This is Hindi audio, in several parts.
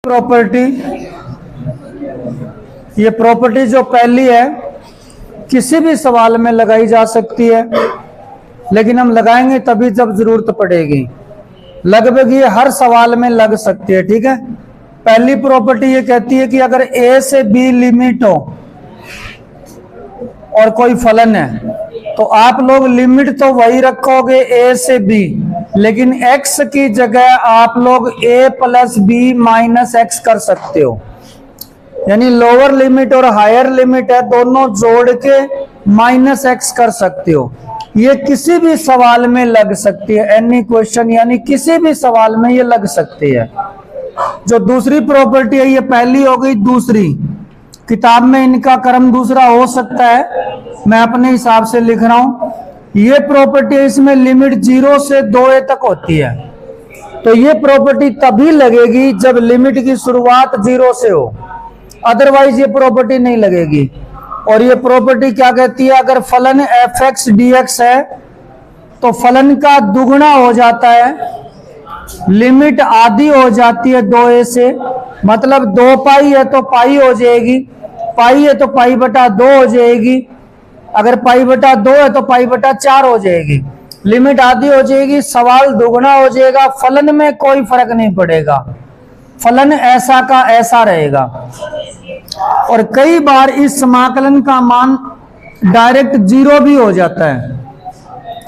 प्रॉपर्टी, ये प्रॉपर्टी जो पहली है किसी भी सवाल में लगाई जा सकती है, लेकिन हम लगाएंगे तभी जब जरूरत पड़ेगी। लगभग ये हर सवाल में लग सकती है। ठीक है, पहली प्रॉपर्टी ये कहती है कि अगर ए से बी लिमिट हो और कोई फलन है तो आप लोग लिमिट तो वही रखोगे ए से बी, लेकिन x की जगह आप लोग a plus B minus X कर सकते हो। यानी लोअर लिमिट और हायर लिमिट है, दोनों जोड़ के माइनस एक्स कर सकते हो। ये किसी भी सवाल में लग सकती है, एनी क्वेश्चन, यानी किसी भी सवाल में ये लग सकती है। जो दूसरी प्रॉपर्टी है ये पहली हो गई, दूसरी किताब में इनका क्रम दूसरा हो सकता है, मैं अपने हिसाब से लिख रहा हूं। ये प्रॉपर्टी इसमें लिमिट 0 से 2a तक होती है, तो ये प्रॉपर्टी तभी लगेगी जब लिमिट की शुरुआत 0 से हो, अदरवाइज ये प्रॉपर्टी नहीं लगेगी। और ये प्रॉपर्टी क्या कहती है, अगर फलन f(x) dx है तो फलन का दुगुना हो जाता है, लिमिट आधी हो जाती है 2a से, मतलब 2 पाई है तो पाई हो जाएगी, पाई है तो पाई बटा 2 हो जाएगी, अगर पाई बटा 2 है तो पाई बटा 4 हो जाएगी, लिमिट आधी हो जाएगी, सवाल दुगुना हो जाएगा, फलन में कोई फर्क नहीं पड़ेगा, फलन ऐसा का ऐसा रहेगा। और कई बार इस समाकलन का मान डायरेक्ट 0 भी हो जाता है।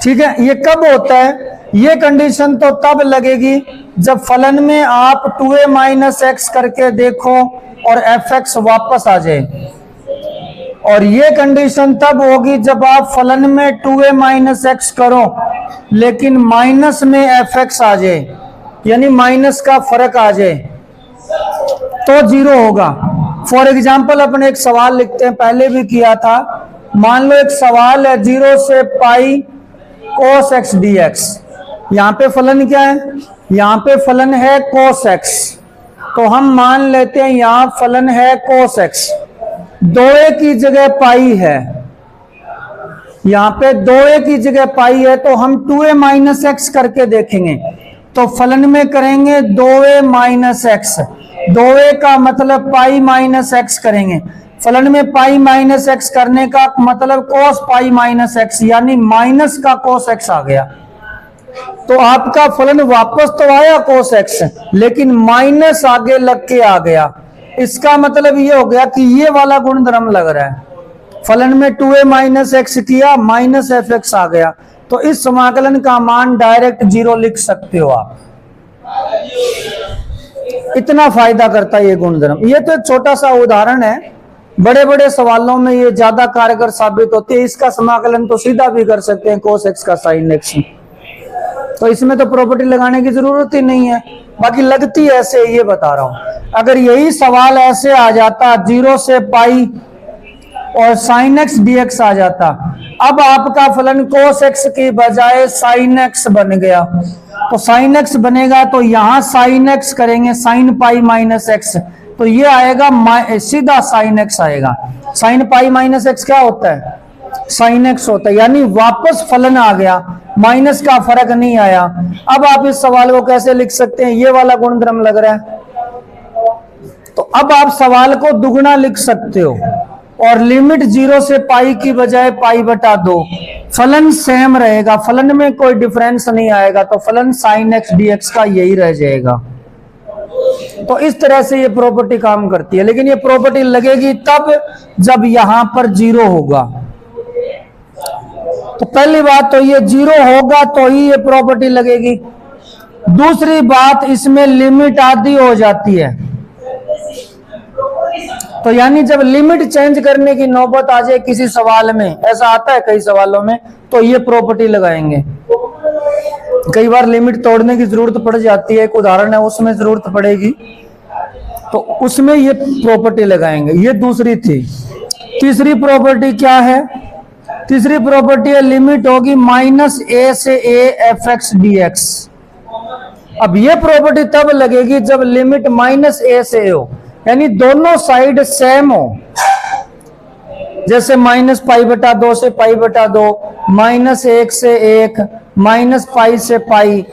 ठीक है, ये कब होता है, ये कंडीशन तो तब लगेगी जब फलन में आप 2a माइनस एक्स करके देखो और fx वापस आ जाए, और ये कंडीशन तब होगी जब आप फलन में 2a माइनस एक्स करो लेकिन माइनस में fx आ जाए, यानी माइनस का फर्क आ जाए, तो 0 होगा। फॉर एग्जाम्पल अपन एक सवाल लिखते हैं, पहले भी किया था। मान लो एक सवाल है 0 से पाई cos x dx, यहाँ पे फलन क्या है, यहाँ पे फलन है cos x, तो हम मान लेते हैं यहाँ फलन है cos x, 2a की जगह पाई है, यहाँ पे 2a की जगह पाई है, तो हम 2a माइनस एक्स करके देखेंगे, तो फलन में करेंगे 2a माइनस एक्स, 2a का मतलब पाई माइनस एक्स करेंगे, फलन में पाई माइनस एक्स करने का मतलब cos पाई माइनस एक्स, यानी माइनस का cos x आ गया। तो आपका फलन वापस तो आया cos x, लेकिन माइनस आगे लग के आ गया। इसका मतलब ये हो गया कि ये वाला गुणधर्म लग रहा है, फलन में 2a माइनस एक्स किया, माइनस fx आ गया, तो इस समाकलन का मान डायरेक्ट 0 लिख सकते हो आप। इतना फायदा करता है ये गुणधर्म। ये तो एक छोटा सा उदाहरण है, बड़े बड़े सवालों में ये ज्यादा कारगर साबित होती है। इसका समाकलन तो सीधा भी कर सकते हैं cos x का sin x, तो इसमें तो प्रॉपर्टी लगाने की जरूरत ही नहीं है। बाकी लगती है ऐसे, ये बता रहा हूं। अगर यही सवाल ऐसे आ जाता 0 से पाई और sin x dx आ जाता, अब आपका फलन cos x की बजाय sin x बन गया, तो sin x बनेगा तो यहां sin x करेंगे, sin पाई माइनस एक्स, तो ये आएगा सीधा sin x आएगा। sin पाई माइनस एक्स क्या होता है, sin x होता है, यानी वापस फलन आ गया, माइनस का फर्क नहीं आया। अब आप इस सवाल को कैसे लिख सकते हैं, ये वाला गुणधर्म लग रहा है, तो अब आप सवाल को दुगुना लिख सकते हो, और लिमिट 0 से पाई की बजाय पाई बटा 2, फलन सेम रहेगा, फलन में कोई डिफरेंस नहीं आएगा, तो फलन sin x dx का यही रह जाएगा। तो इस तरह से ये प्रॉपर्टी काम करती है, लेकिन ये प्रॉपर्टी लगेगी तब जब यहां पर 0 होगा। तो पहली बात तो ये 0 होगा तो ही ये प्रॉपर्टी लगेगी। दूसरी बात, इसमें लिमिट आधी हो जाती है, तो यानी जब लिमिट चेंज करने की नौबत आ जाए किसी सवाल में, ऐसा आता है कई सवालों में, तो ये प्रॉपर्टी लगाएंगे। कई बार लिमिट तोड़ने की जरूरत पड़ जाती है, एक उदाहरण है उसमें जरूरत पड़ेगी, तो उसमें ये प्रॉपर्टी लगाएंगे। ये दूसरी थी। तीसरी प्रॉपर्टी क्या है, तीसरी प्रॉपर्टी है लिमिट होगी -a से a fx dx। अब ये प्रॉपर्टी तब लगेगी जब लिमिट -a से a हो, यानी दोनों साइड सेम हो, जैसे माइनस पाई बटा 2 से पाई बटा 2, -1 से 1, -पाई से पाई,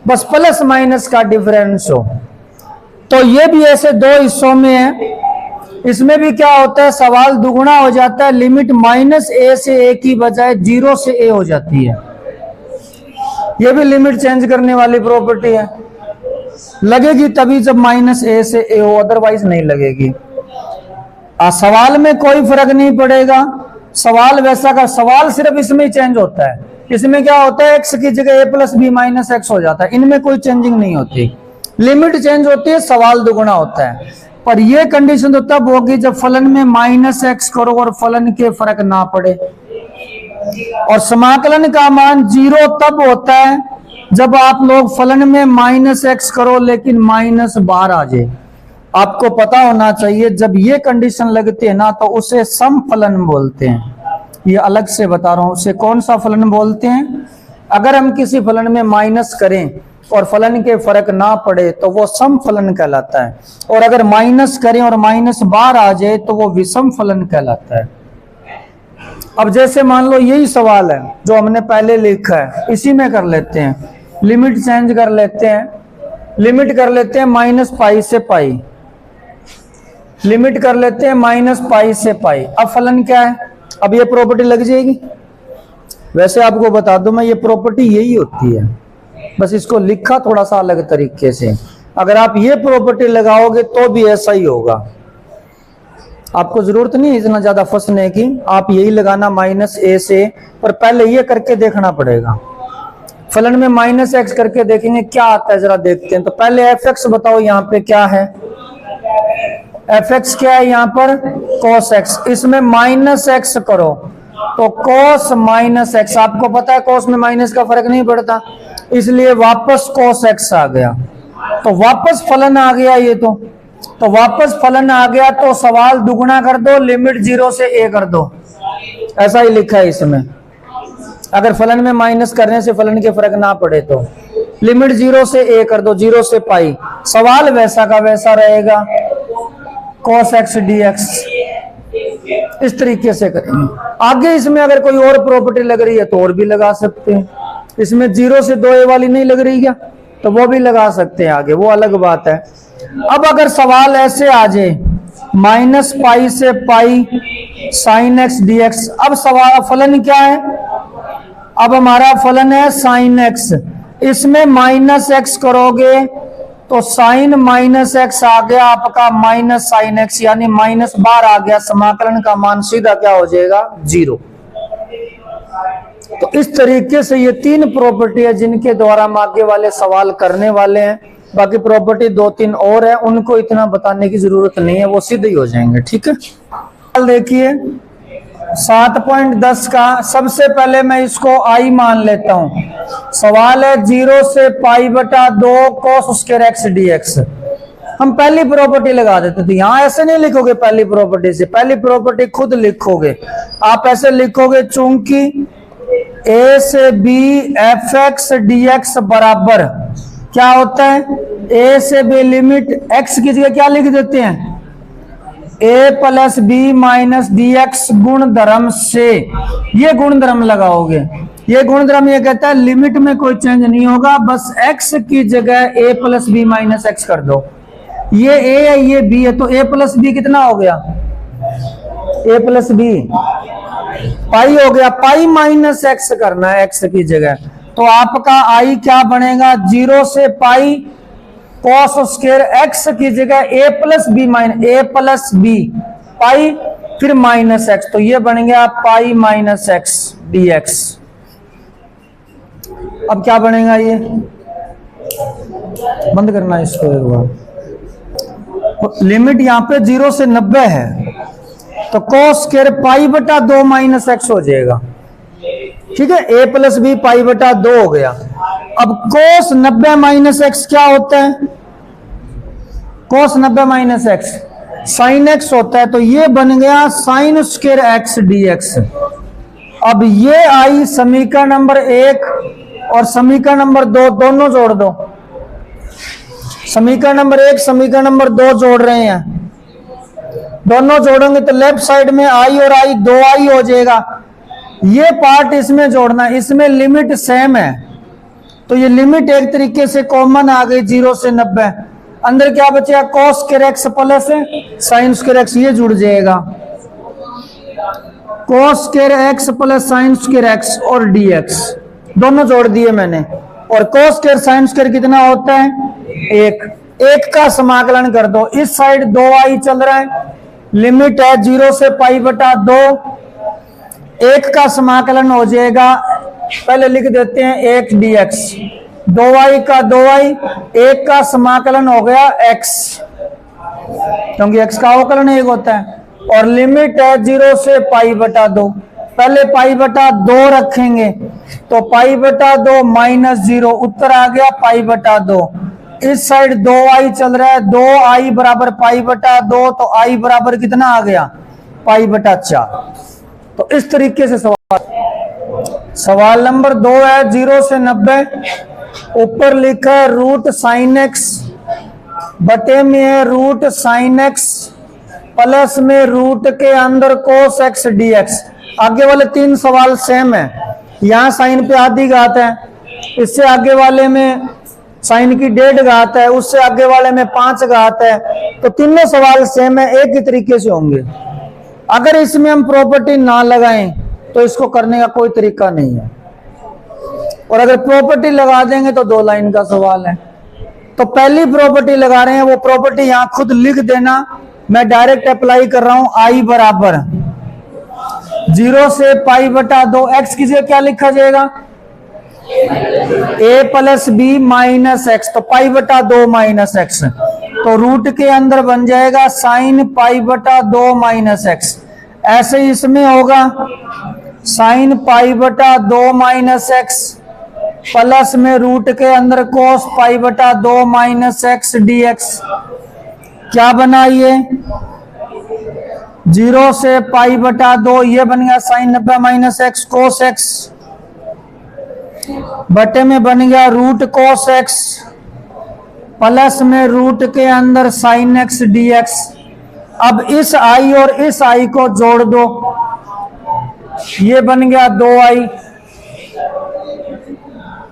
बस प्लस माइनस का डिफरेंस हो। तो ये भी ऐसे दो हिस्सों में है। इसमें भी क्या होता है, सवाल दुगुना हो जाता है, लिमिट -a से a की बजाय 0 से a हो जाती है। ये भी लिमिट चेंज करने वाली प्रॉपर्टी है। लगेगी तभी जब -a से a हो, अदरवाइज नहीं लगेगी। सवाल में कोई फर्क नहीं पड़ेगा, सवाल वैसा का सवाल सिर्फ इसमें ही चेंज होता है। इसमें क्या होता है, x की जगह a + b - x हो जाता है। इनमें कोई चेंजिंग नहीं होती, लिमिट चेंज होती है, सवाल दुगुना होता है। पर यह कंडीशन तो तब होगी जब फलन में -x करो और फलन के फर्क ना पड़े। और समाकलन का मान 0 तब होता है जब आप लोग फलन में -x करो लेकिन माइनस बाहर आ जाए। आपको पता होना चाहिए जब ये कंडीशन लगती है ना तो उसे सम फलन बोलते हैं। ये अलग से बता रहा हूं, उसे कौन सा फलन बोलते हैं। अगर हम किसी फलन में माइनस करें और फलन के फर्क ना पड़े तो वो सम फलन कहलाता है, और अगर माइनस करें और माइनस बाहर आ जाए तो वो विषम फलन कहलाता है। अब जैसे मान लो यही सवाल है जो हमने पहले लिखा है, इसी में कर लेते हैं, लिमिट चेंज कर लेते हैं, लिमिट कर लेते हैं -π से π, लिमिट कर लेते हैं -π से π। अब फलन क्या है, अब ये प्रॉपर्टी लग जाएगी। वैसे आपको बता दूं मैं, ये प्रॉपर्टी यही होती है, बस इसको लिखा थोड़ा सा अलग तरीके से। अगर आप ये प्रॉपर्टी लगाओगे तो भी ऐसा ही होगा। आपको जरूरत नहीं इतना ज्यादा फंसने की, आप यही लगाना -a से, पर पहले ये करके देखना पड़ेगा। फलन में -x करके देखेंगे क्या आता है, जरा देखते हैं। तो पहले f(x) बताओ यहाँ पे क्या है। f(x) क्या है यहाँ पर, cos x। इसमें -x करो तो cos -x, आपको पता है cos में माइनस का फर्क नहीं पड़ता, इसलिए वापस cos x आ गया। तो वापस फलन आ गया ये तो वापस फलन आ गया। तो सवाल दुगुना कर दो, लिमिट 0 से a कर दो, ऐसा ही लिखा है इसमें। अगर फलन में माइनस करने से फलन के फर्क ना पड़े तो लिमिट 0 से a कर दो, 0 से π। सवाल वैसा का वैसा रहेगा, cos x dx। इस तरीके से करेंगे। आगे इसमें अगर कोई और प्रॉपर्टी लग रही है तो और भी लगा सकते हैं। इसमें 0 से 2a वाली नहीं लग रही क्या, तो वो भी लगा सकते हैं आगे, वो अलग बात है। अब अगर सवाल ऐसे आ जाए -π से π sin x dx, अब सवाल फलन क्या है, अब हमारा फलन है sin x। इसमें -x करोगे तो sin -x आ गया आपका -sin x, यानी माइनस बाहर आ गया, समाकलन का मान सीधा क्या हो जाएगा, 0। तो इस तरीके से ये 3 प्रॉपर्टी है जिनके द्वारा हम आगे वाले सवाल करने वाले हैं। बाकी प्रॉपर्टी 2-3 और है, उनको इतना बताने की जरूरत नहीं है, वो सीधे ही हो जाएंगे। ठीक है, देखिए 7.10 का सबसे पहले मैं इसको i मान लेता हूं। सवाल है 0 से π/2 cos x dx। हम पहली प्रॉपर्टी लगा देते थे, यहां ऐसे नहीं लिखोगे पहली प्रॉपर्टी से, पहली प्रॉपर्टी खुद लिखोगे। आप ऐसे लिखोगे, चूंकि a से b f(x) dx बराबर क्या होता है, a से b लिमिट x की जगह क्या लिख देते हैं, a + b - dx गुणधर्म से। ये गुणधर्म लगाओगे, ये गुणधर्म ये कहता है लिमिट में कोई चेंज नहीं होगा, बस x की जगह a + b - x कर दो। ये a है, ये b है, तो a + b कितना हो गया, a + b पाई हो गया। पाई -x करना है x की जगह, तो आपका i क्या बनेगा, 0 से π cos² x की जगह a + b पाई फिर -x, तो ये बन गया पाई -x dx। अब क्या बनेगा, ये बंद करना इसको एक बार। लिमिट यहाँ पे 0 से 90 है, तो cos² π/2 - x हो जाएगा। ठीक है, a + b π/2 हो गया। अब cos 90 - x क्या होता है, cos 90 - x sin x होता है, तो ये बन गया sin² x dx। अब ये आई समीकरण नंबर 1 और समीकरण नंबर 2 दोनों जोड़ दो। समीकरण नंबर 1 समीकरण नंबर 2 जोड़ रहे हैं, दोनों जोड़ेंगे तो लेफ्ट साइड में i और i 2i हो जाएगा। ये पार्ट इसमें जोड़ना, इसमें लिमिट सेम है, तो ये लिमिट एक तरीके से कॉमन आ गई 0 से 90। अंदर क्या बचेगा, cos square x plus sine square x, ये जुड़ जाएगा cos square x plus sine square x और dx दोनों जोड़ दिए मैंने। और cos स्क्वायर साइन स्क्वायर कितना होता है, 1 का समाकलन कर दो। इस साइड 2i चल रहा है, लिमिट है 0 से π/2, 1 का समाकलन हो जाएगा, पहले लिख देते हैं 1 dx, 2i का 2i, 1 का समाकलन हो गया x, क्योंकि x का अवकलन 1 होता है। और लिमिट है 0 से π/2, पहले π/2 रखेंगे तो π/2 माइनस 0, उत्तर आ गया π/2। इस साइड 2i चल रहा है, 2i बराबर π/2, तो i बराबर कितना आ गया, π/4। तो इस तरीके से सवाल नंबर 2 है। 0 से 90, ऊपर लिखा है रूट साइन एक्स, बटे में है रूट साइन एक्स, प्लस में रूट के अंदर कोस एक्स dx। आगे वाले 3 सवाल सेम है, यहाँ साइन पे आधी घात है, इससे आगे वाले में साइन की 1.5 घात है, उससे आगे वाले में 5 घात है, तो तीनों सवाल सेम है, एक ही तरीके से होंगे। अगर इसमें हम प्रॉपर्टी ना लगाएं तो इसको करने का कोई तरीका नहीं है, और अगर प्रॉपर्टी लगा देंगे तो 2 लाइन का सवाल है। तो पहली प्रॉपर्टी लगा रहे हैं, वो प्रॉपर्टी यहां खुद लिख देना, मैं डायरेक्ट अप्लाई कर रहा हूं। i बराबर 0 से π/2, x की जगह क्या लिखा जाएगा, a plus B minus X, तो π/2 माइनस एक्स, तो रूट के अंदर बन जाएगा साइन π/2 माइनस एक्स। ऐसे ही इसमें होगा साइन π/2 माइनस एक्स, प्लस में रूट के अंदर कोस π/2 माइनस एक्स dx। क्या बना ये, 0 से π/2, ये बन गया sine 90 minus X cos X, बटे में बन गया रूट कोस एक्स, प्लस में रूट के अंदर साइन एक्स dx। अब इस i और इस i को जोड़ दो, ये बन गया 2i,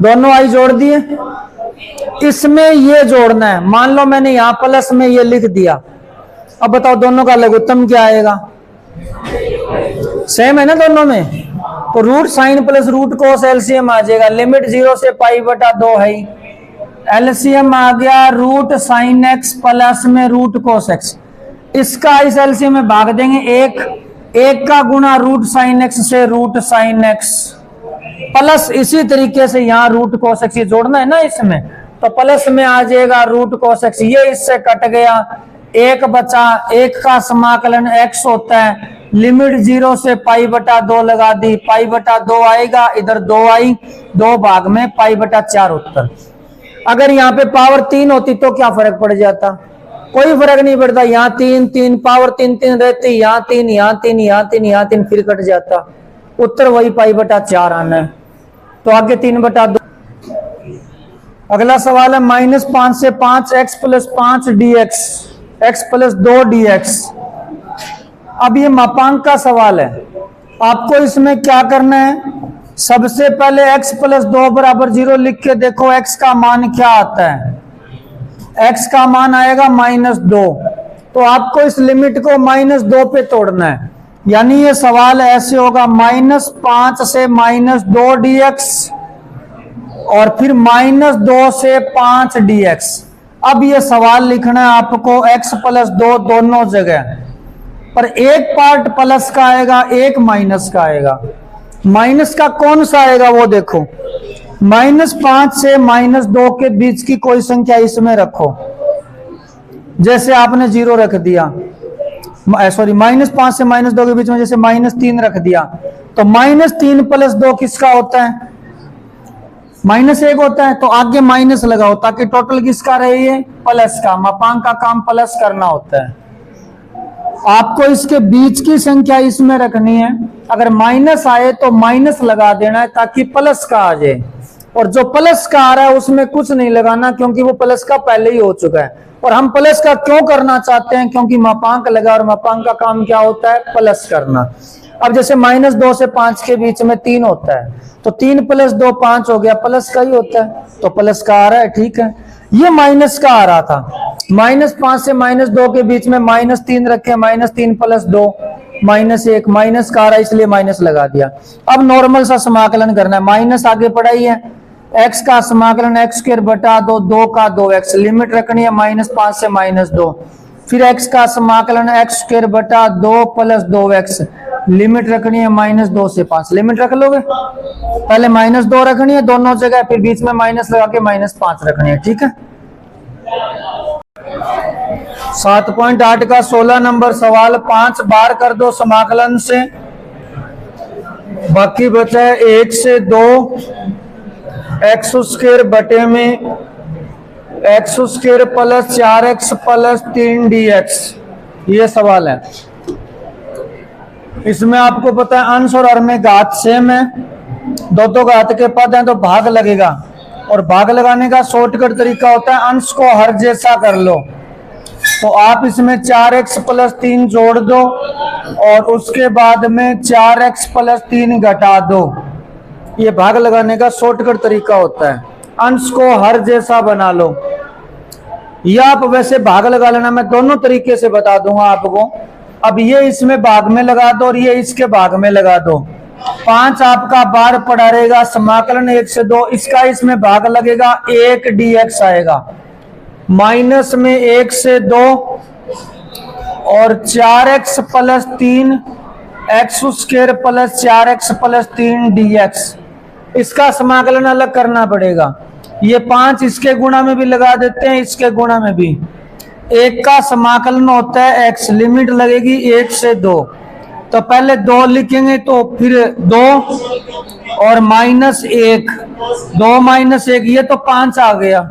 दोनों i जोड़ दिए। इसमें ये जोड़ना है, मान लो मैंने यहां प्लस में ये लिख दिया, अब बताओ दोनों का लघुत्तम क्या आएगा, सेम है ना दोनों में, तो रूट साइन प्लस रूट कोस एलसीएम आ जाएगा। लिमिट 0 से π/2 है, एलसीएम आ गया रूट साइन एक्स प्लस में रूट कोस एक्स। इसका इस एलसीएम में भाग देंगे, 1 का गुणा रूट साइन एक्स से रूट साइन एक्स, प्लस इसी तरीके से यहाँ रूट कोस एक्स, ये जोड़ना है ना इसमें, तो प्लस में आ जाएगा रूट कोस एक्स, ये इससे कट गया, 1 बचा, 1 का समाकलन x होता है। लिमिट 0 से π/2 लगा दी, π/2 आएगा, इधर 2i, 2 भाग में π/4 उत्तर। अगर यहाँ पे पावर 3 होती तो क्या फर्क पड़ जाता, कोई फर्क नहीं पड़ता, यहाँ 3 पावर 3 रहती, यहाँ 3 यहाँ 3 यहाँ 3 यहाँ 3, फिर कट जाता, उत्तर वही π/4 आना है। तो आगे 3/2। अगला सवाल है -5 से 5 x plus 5 dx, x plus 2 dx। अब ये मापांक का सवाल है, आपको इसमें क्या करना है, सबसे पहले x प्लस 2 बराबर 0 लिख के देखो x का मान क्या आता है, x का मान आएगा -2, तो आपको इस लिमिट को -2 पे तोड़ना है, यानी ये सवाल ऐसे होगा -5 से -2 dx और फिर -2 से 5 dx। अब ये सवाल लिखना है आपको x प्लस 2 दोनों जगह, पर एक पार्ट प्लस का आएगा, एक माइनस का आएगा। माइनस का कौन सा आएगा वो देखो, -5 से -2 के बीच की कोई संख्या इसमें रखो, जैसे आपने 0 रख दिया, सॉरी -5 से -2 के बीच में जैसे -3 रख दिया, तो -3 प्लस 2 किसका होता है, -1 होता है, तो आगे माइनस लगाओ ताकि टोटल किसका रहे, ये प्लस का। मापांक का काम प्लस करना होता है, आपको इसके बीच की संख्या इसमें रखनी है, अगर माइनस आए तो माइनस लगा देना है ताकि प्लस का आ जाए, और जो प्लस का आ रहा है उसमें कुछ नहीं लगाना क्योंकि वो प्लस का पहले ही हो चुका है। और हम प्लस का क्यों करना चाहते हैं, क्योंकि मापांक लगा, और मापांक का काम क्या होता है, प्लस करना। अब जैसे -2 से 5 के बीच में 3 होता है, तो 3 प्लस 2 5 हो गया, प्लस का ही होता है, तो प्लस का आ रहा है, ठीक है। ये माइनस का आ रहा था, -5 से -2 के बीच में -3 रखे, -3 + 2 -1, माइनस का आ रहा है इसलिए माइनस लगा दिया। अब नॉर्मल सा समाकलन करना है, माइनस आगे पढ़ाई है, x का समाकलन x² बटा 2 का 2x, लिमिट रखनी है -5 से -2, फिर x का समाकलन x² बटा 2 + 2x, लिमिट रखनी है -2 से 5, लिमिट रख लोगे, पहले -2 रखनी है दोनों जगह, फिर बीच में माइनस लगा के -5 रखनी है, ठीक है। 7.8 का 16 नंबर सवाल 5 बार कर दो समाकलन से, बाकी बचा है 1 से 2 x² बटे में x² + 4x + 3 dx, ये सवाल है। इसमें आपको पता है अंश और हर में घात सेम है, दो घात के पद हैं तो भाग लगेगा, और भाग लगाने का शॉर्टकट तरीका होता है अंश को हर जैसा कर लो। तो आप इसमें 4x + 3 जोड़ दो और उसके बाद में 4x + 3 घटा दो, ये भाग लगाने का शॉर्टकट तरीका होता है। अंश को हर जैसा बना लो, या आप वैसे भाग लगा लेना, मैं दोनों तरीके से बता दूंगा आपको। अब ये इसमें भाग में लगा दो और ये इसके भाग में लगा दो। 5 आपका बार पड़ा रहेगा, समाकलन 1 से 2, इसका इसमें भाग लगेगा 1 dx आएगा, माइनस में 1 से 2 और 4x + 3 x² + 4x + 3 dx, इसका समाकलन अलग करना पड़ेगा। ये 5 इसके गुणा में भी लगा देते हैं, इसके गुणा में भी। 1 का समाकलन होता है x, लिमिट लगेगी 1 से 2, तो पहले 2 लिखेंगे तो फिर 2 और -1, 2 - 1, ये तो 5 आ गया,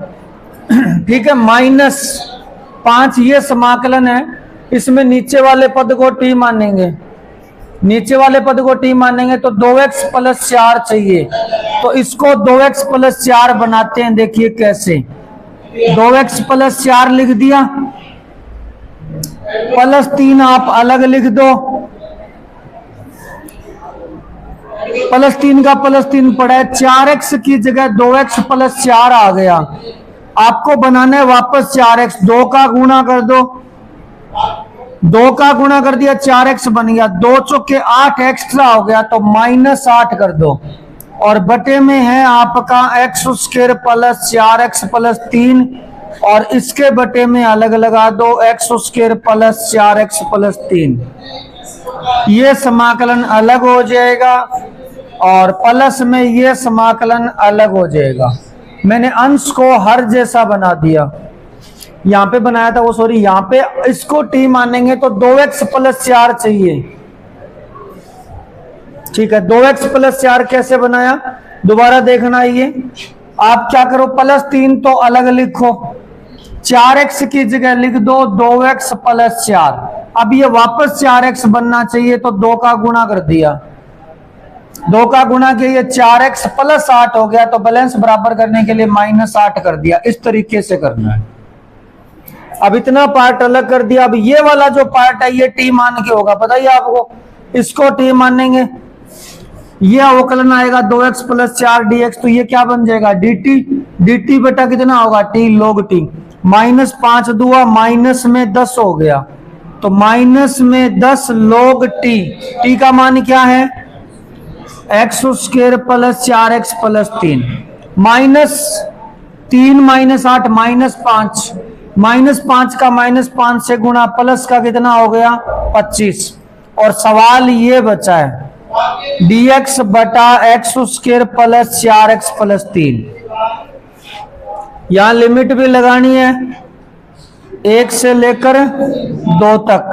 ठीक है। -5 ये समाकलन है, इसमें नीचे वाले पद को t मानेंगे, नीचे वाले पद को t मानेंगे तो 2x + 4 चाहिए, तो इसको 2x + 4 बनाते हैं, देखिए कैसे। 2x + 4 लिख दिया, +3 आप अलग लिख दो, +3 का +3 पड़ा है, 4x की जगह 2x + 4 आ गया। आपको बनाना है वापस 4x, 2 का गुणा कर दो, 2 का गुणा कर दिया 4x बन गया, 2 चौके 8 एक्स्ट्रा हो गया तो -8 कर दो, और बटे में है आपका x² + 4x + 3, और इसके बटे में अलग लगा दो x² + 4x + 3, ये समाकलन अलग हो जाएगा और प्लस में ये समाकलन अलग हो जाएगा। मैंने अंश को हर जैसा बना दिया, यहाँ पे बनाया था वो, सॉरी, यहाँ पे इसको t मानेंगे तो 2x + 4 चाहिए, ठीक है। 2x + 4 कैसे बनाया दोबारा देखना, ये आप क्या करो, +3 तो अलग लिखो, 4x की जगह लिख दो 2x + 4, अब ये वापस 4x बनना चाहिए तो 2 का गुणा कर दिया, 2 का गुणा किया, ये 4x + 8 हो गया, तो बैलेंस बराबर करने के लिए -8 कर दिया। इस तरीके से करना है। अब इतना पार्ट अलग कर दिया, अब ये वाला जो पार्ट है ये t मान के होगा, बताइए आपको, इसको t मानेंगे, ये अवकलन आएगा 2x + 4 dx, तो ये क्या बन जाएगा dt बेटा कितना होगा t log t, -5 दुआ माइनस में 10 हो गया, तो -10 log t का मान क्या है x² + 4x + 3, -3 - 8 -5, -5 का -5 से गुणा, प्लस का कितना हो गया 25, और सवाल ये बचा है dx बटा x² + 4x + 3, यहां लिमिट भी लगानी है 1 से लेकर 2 तक,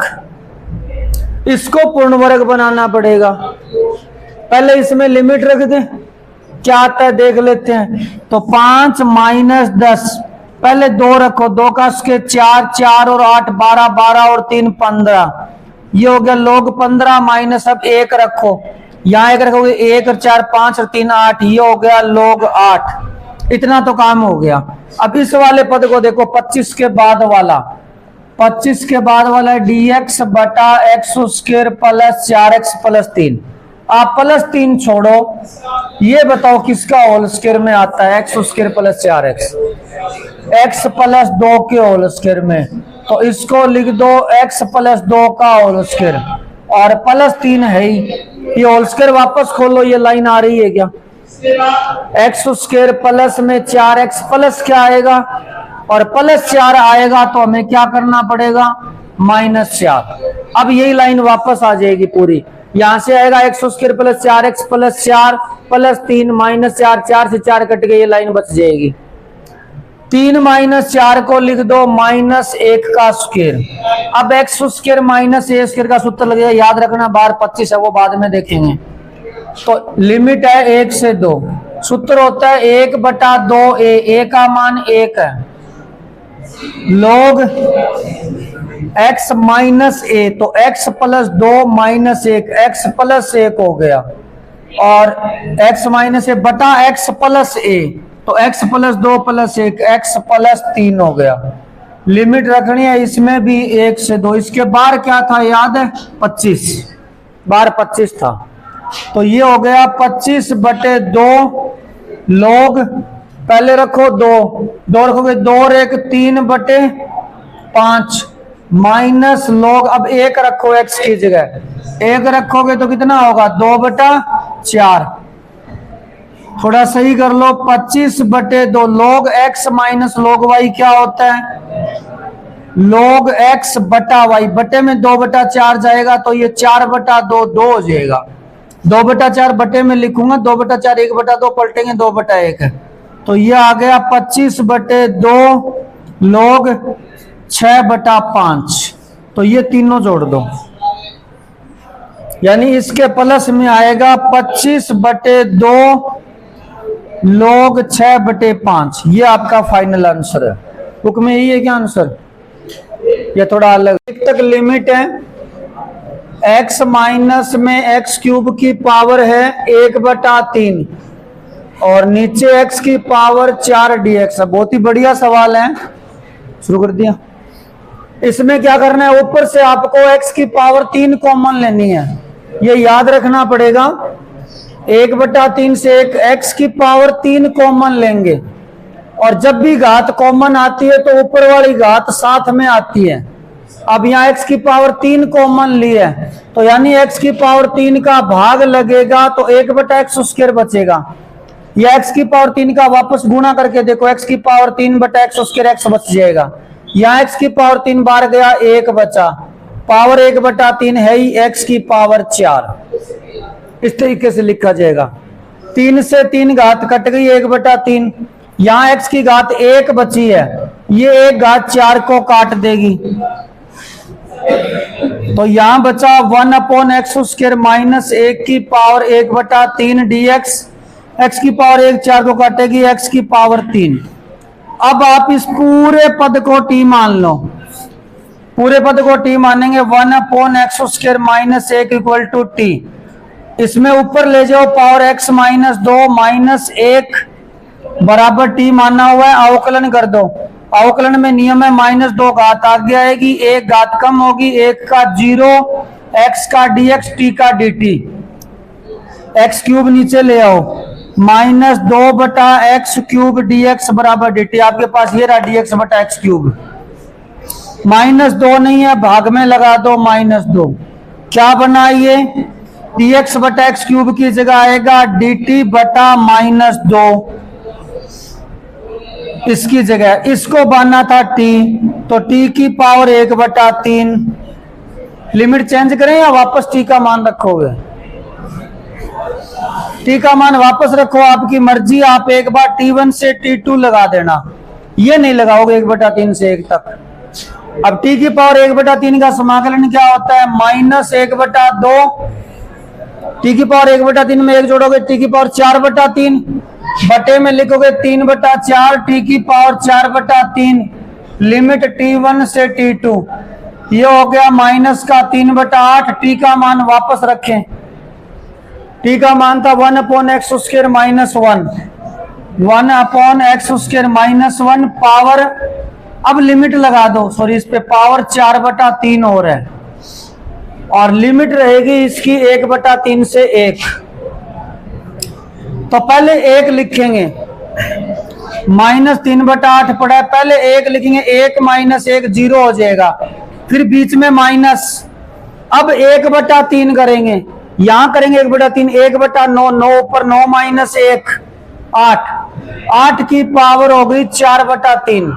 इसको पूर्ण वर्ग बनाना पड़ेगा। पहले इसमें लिमिट रख दे, क्या आता है देख लेते हैं, तो 5 - 10, पहले 2 रखो, 2 का स्क्वायर 4, 4 और 8 12, 12 और 3 15, ये हो गया log 15 माइनस, अब 1 रखो, यहाँ 1 रखोगे, 1 और 4 5 और 3 8, ये हो गया log 8, इतना तो काम हो गया। अब इस वाले पद को देखो, 25 के बाद वाला, 25 के बाद वाला dx बटा x² + 4x + 3, आप +3 छोड़ो, ये बताओ किसका होल स्क्वायर में आता है x² + 4x, x प्लस 2 के होल स्क्वायर में, तो इसको लिख दो x प्लस 2 का होल स्क्वायर, और प्लस 3 है ही, ये होल स्क्वायर वापस खोलो, ये लाइन आ रही है क्या, एक्स स्क्वायर प्लस में 4x प्लस क्या आएगा, और प्लस 4 आएगा तो हमें क्या करना पड़ेगा, -4। अब यही लाइन वापस आ जाएगी पूरी, यहां से आएगा x square plus 4x plus 4 plus 3 -4, 4 से 4 कट के ये लाइन बच जाएगी। 3 - 4 को लिख दो -1 का स्क्वायर। अब एक्स स्क्वायर माइनस ए स्क्वायर का सूत्र लगेगा, याद रखना, बार 25 है, वो बाद में देखेंगे। तो लिमिट है 1 से 2, सूत्र होता है 1/2a, ए का मान 1 है, log x माइनस ए, तो x plus 2 minus 1, x plus 1 हो गया, और x माइनस ए बटा x प्लस ए, तो x plus 2 plus 1, x plus 3 हो गया। लिमिट रखनी है इसमें भी 1 से 2। इसके बार क्या था याद है, 25, बार 25 था, तो ये हो गया 25/2 log, पहले रखो 2 रखोगे 2 और 1 3/5 माइनस log, अब 1 रखो x की जगह, 1 रखोगे तो कितना होगा, 2/4, थोड़ा सही कर लो, 25/2 log x minus log y क्या होता है, log x बटा y, बटे में 2/4 जाएगा तो ये 4/2 2 हो जाएगा, 2/4 बटे में लिखूंगा, 2/4 1/2 पलटेंगे 2/1 है, तो ये आ गया 25/2 log 6/5, तो ये तीनों जोड़ दो, यानी इसके प्लस में आएगा 25/2 log 6/5, ये आपका फाइनल आंसर है। बुक में यही है क्या आंसर, ये थोड़ा अलग तक लिमिट है, x माइनस में x क्यूब की पावर है 1/3 और नीचे x की पावर 4 dx है। बहुत ही बढ़िया सवाल है, शुरू कर दिया। इसमें क्या करना है, ऊपर से आपको x की पावर 3 कॉमन लेनी है, ये याद रखना पड़ेगा। 1/3 से एक x की पावर 3 कॉमन लेंगे, और जब भी घात कॉमन आती है तो ऊपर वाली घात साथ में आती है। अब यहाँ x की पावर 3 कॉमन ली है, तो यानी x की पावर 3 का भाग लगेगा तो 1/x² बचेगा, या x की पावर 3 का वापस गुणा करके देखो, x की पावर 3/x² x बच जाएगा, यहाँ x की पावर 3 बार गया 1 बचा, पावर 1/3 है ही x की पावर 4, इस तरीके से लिखा जाएगा। 3 से 3 घात कट गई 1/3, यहाँ x की घात 1 बची है, ये 1 घात 4 को काट देगी, तो यहां बचा 1/x² माइनस 1 की पावर 1/3 dx, x की पावर 1 4 को काटेगी, x की पावर 3। अब आप इस पूरे पद को t मान लो, पूरे पद को t मानेंगे, 1/x² minus 1 equal to t, इसमें ऊपर ले जाओ पावर x माइनस 2 माइनस 1 बराबर t माना हुआ है, अवकलन कर दो, अवकलन में नियम है -2 घात आगे आएगी, 1 घात कम होगी, 1 का 0, x का dx, t का dt, x क्यूब नीचे ले आओ, -2/x³ dx बराबर dt, आपके पास ये रहा dx/x³, -2 नहीं है, भाग में लगा दो -2, क्या बना ये, dx/x³ की जगह आएगा dt/-2, इसकी जगह इसको बांधना था t, तो t की पावर 1/3, लिमिट चेंज करें या वापस t का मान रखोगे, t का मान वापस रखो, आपकी मर्जी, आप एक बार t1 से t2 लगा देना, ये नहीं लगाओगे 1/3 से 1 तक। अब t की पावर 1/3 का समाकलन क्या होता है, -1/2, t की पावर 1/3 में 1 जोड़ोगे, t की पावर 4/3, बटे में लिखोगे 3/4, t की पावर 4/3, लिमिट t1 से t2, ये हो गया -3/8, t का मान वापस रखें, t का मान था 1/x² minus 1, 1/x² minus 1 power, अब लिमिट लगा दो, सॉरी इस पे पावर 4/3 हो रहा है, और लिमिट रहेगी इसकी 1/3 से 1, तो पहले 1 लिखेंगे, -3/8 पड़ा है, पहले 1 लिखेंगे, 1 - 1 0 हो जाएगा, फिर बीच में माइनस। अब 1/3 करेंगे, यहां करेंगे 1/3, 1/9, 9 ऊपर 9 - 1 8, 8 की पावर हो गई 4/3,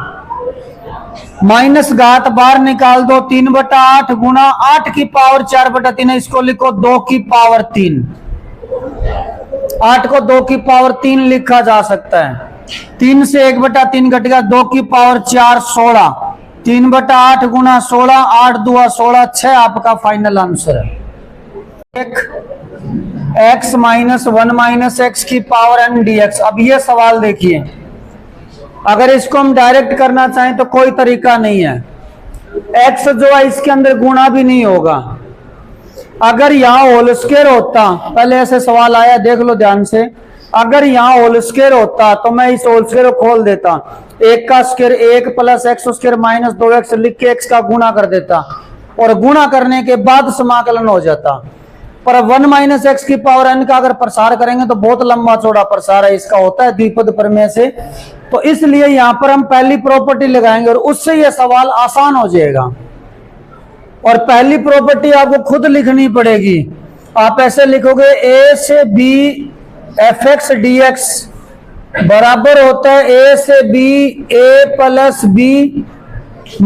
माइनस घात बाहर निकाल दो, 3/8 गुना 8 की पावर 4/3 है, इसको लिखो 2 की पावर 3। 8 को 2 की पावर 3 लिखा जा सकता है। 3 से 1/3 घट गया, 2 की पावर 4 16, 3/8 गुना 16, 8 दूआ 16, 6 आपका फाइनल आंसर है। एक x - 1 - x की पावर n dx। अब ये सवाल देखिए, अगर इसको हम डायरेक्ट करना चाहें तो कोई तरीका नहीं है, x जो है इसके अंदर गुणा भी नहीं होगा। अगर यहां होल स्क्वायर होता, पहले ऐसे सवाल आया देख लो ध्यान से, अगर यहां होल स्क्वायर होता तो मैं इस होल स्क्वायर को खोल देता, 1 का स्क्वायर 1 + x स्क्वायर - 2x लिख के x का गुणा कर देता, और गुणा करने के बाद समाकलन हो जाता। पर 1 - x की पावर n का अगर प्रसार करेंगे तो बहुत लंबा चौड़ा प्रसार है, इसका होता है द्विपद प्रमेय से, तो इसलिए यहां पर हम पहली प्रॉपर्टी लगाएंगे और उससे यह सवाल आसान हो जाएगा। और पहली प्रॉपर्टी आपको खुद लिखनी पड़ेगी, आप ऐसे लिखोगे a से b fx dx बराबर होता है a से b a + b -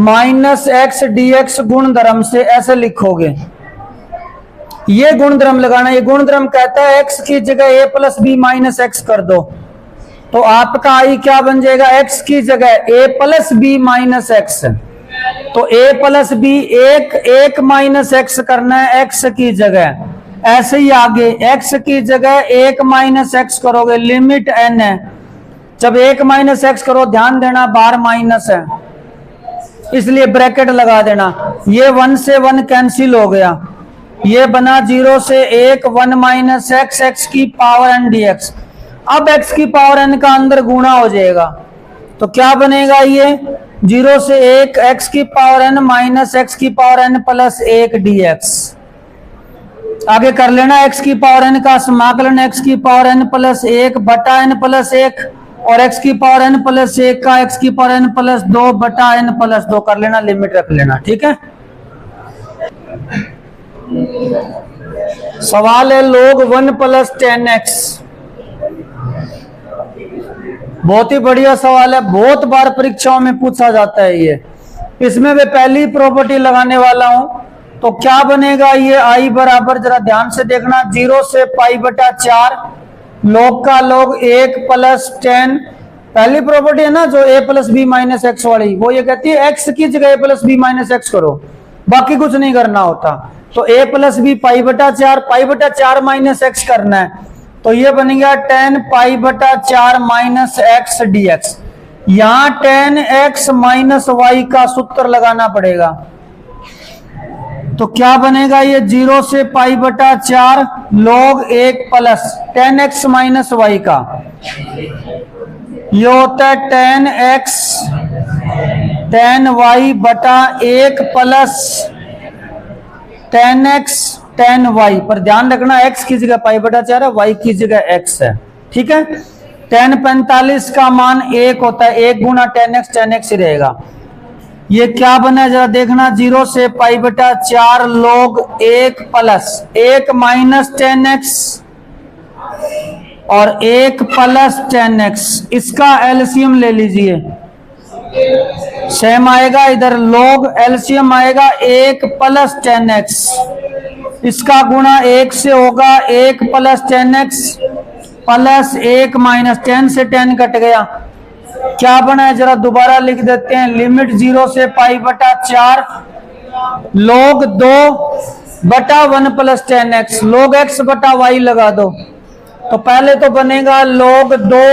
x dx गुणधर्म से, ऐसे लिखोगे। ये गुणधर्म लगाना, ये गुणधर्म कहता है x की जगह a + b - x कर दो, तो आपका i क्या बन जाएगा, x की जगह a + b - x, तो a + b 1 - x करना है x की जगह। ऐसे ही आगे x की जगह 1 - x करोगे, लिमिट n है, जब 1 - x करो ध्यान देना बाहर माइनस है, इसलिए ब्रैकेट लगा देना। ये 1 से 1 कैंसिल हो गया, ये बना 0 से 1 1 - x x की पावर n dx। अब x की पावर n का अंदर गुणा हो जाएगा, तो क्या बनेगा, ये 0 से 1 x की पावर n - x की पावर n + 1 dx। आगे कर लेना x की पावर n का समाकलन, x की पावर n + 1 बटा n + 1, और x की पावर n + 1 का x की पावर n + 2 बटा n + 2 कर लेना, लिमिट रख लेना। ठीक है, सवाल है log 1 + 10x। बहुत ही बढ़िया सवाल है, बहुत बार परीक्षाओं में पूछा जाता है ये। इसमें मैं पहली प्रॉपर्टी लगाने वाला हूं, तो क्या बनेगा, ये i बराबर, जरा ध्यान से देखना, 0 से π/4 log का log 1 + 10। पहली प्रॉपर्टी है ना जो a + b - x वाली, वो ये कहती है x की जगह a + b - x करो, बाकी कुछ नहीं करना होता। तो a + b π/4, π/4 - x करना है, तो ये बनेगा 10 π/4 - x dx। यहां 10x - y का सूत्र लगाना पड़ेगा, तो क्या बनेगा, ये 0 से π/4 log 1 + 10x - y का, ये होता है 10x 10y बटा 1 + 10x 10y, पर ध्यान रखना x की जगह π/4 है, y की जगह x है। ठीक है, 10 45 का मान 1 होता है, 1 गुना 10x 10x ही रहेगा। ये क्या बना जरा देखना, 0 से π/4 log 1 + 1 - 10x और 1 + 10x, इसका एलसीएम ले लीजिए, सेम आएगा, इधर log एलसीएम आएगा 1 + 10x, इसका गुणा 1 से होगा, 1 + 10x + 1 - 10 से 10 कट गया, क्या बना है जरा दोबारा लिख देते हैं, लिमिट 0 से π/4 log 2 बटा 1 + 10x, log x बटा y लगा दो, तो पहले तो बनेगा log 2,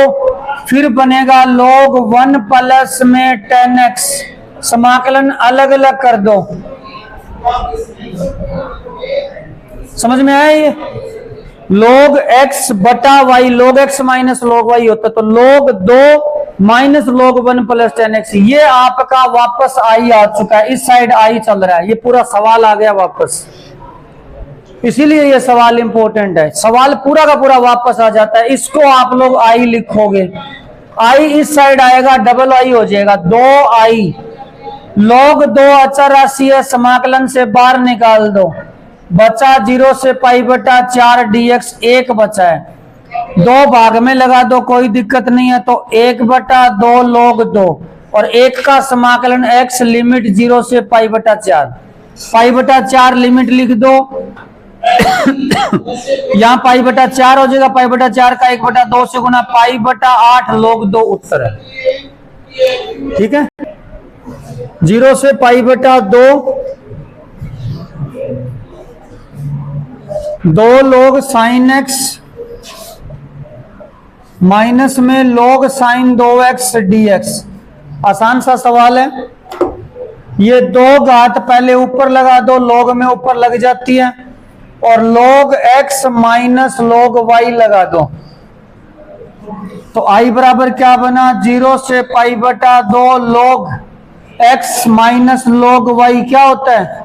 फिर बनेगा log 1 प्लस में 10x, समाकलन अलग अलग कर दो। समझ में आया ये, log x बटा y, log x minus log y होता है, तो log 2 minus log 1 plus 10x, ये आपका वापस आई आ चुका है, इस साइड आई चल रहा है, ये पूरा सवाल आ गया वापस, इसीलिए ये सवाल इंपॉर्टेंट है, सवाल पूरा का पूरा वापस आ जाता है। इसको आप लोग आई लिखोगे, आई इस साइड आएगा, डबल आई हो जाएगा 2i। log 2 अचर राशि है, समाकलन से बाहर निकाल दो, बचा 0 से पाई बटा 4 dx, एक बचा है। 2 भाग में लगा दो, कोई दिक्कत नहीं है, तो 1/2 log 2 और 1 का समाकलन x, लिमिट 0 से पाई बटा 4, पाई बटा 4 लिमिट लिख दो। यहाँ पाई बटा 4 हो जाएगा, पाई बटा 4 का 1/2 से गुना, पाई बटा 8 log 2 उत्तर है। ठीक है, 0 से पाई बटा 2, 2 log sin x माइनस में log sin 2x dx। आसान सा सवाल है। ये 2 घात पहले ऊपर लगा दो, log में ऊपर लग जाती है, और log x minus log y लगा दो, तो i बराबर क्या बना, 0 से पाई बटा 2 log x minus log y क्या होता है,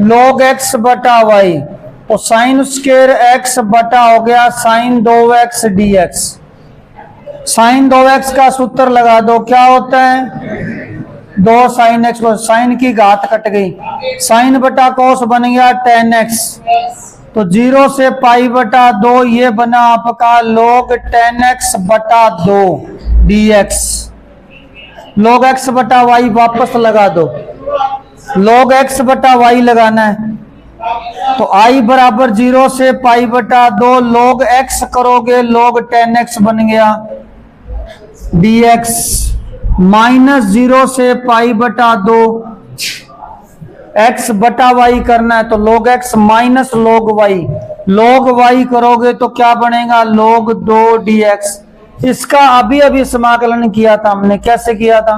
log x बटा y, तो साइन स्क्वायर x बटा हो गया sign 2x dx। Sign 2x का सूत्र लगा दो, क्या होता है 2 sin x, साइन की घात कट गई, साइन बटा कोस बन गया tan x, तो 0 से पाई बटा 2 ये बना आपका log tan x बटा 2 dx। log x बटा y वापस लगा दो, log x बटा y लगाना है, तो i बराबर 0 से पाई बटा 2 log x करोगे log tan x बन गया dx, माइनस 0 से पाई बटा 2 x बटा y करना है, तो log x minus log y, log y करोगे तो क्या बनेगा log 2 dx। इसका अभी अभी समाकलन किया था हमने, कैसे किया था,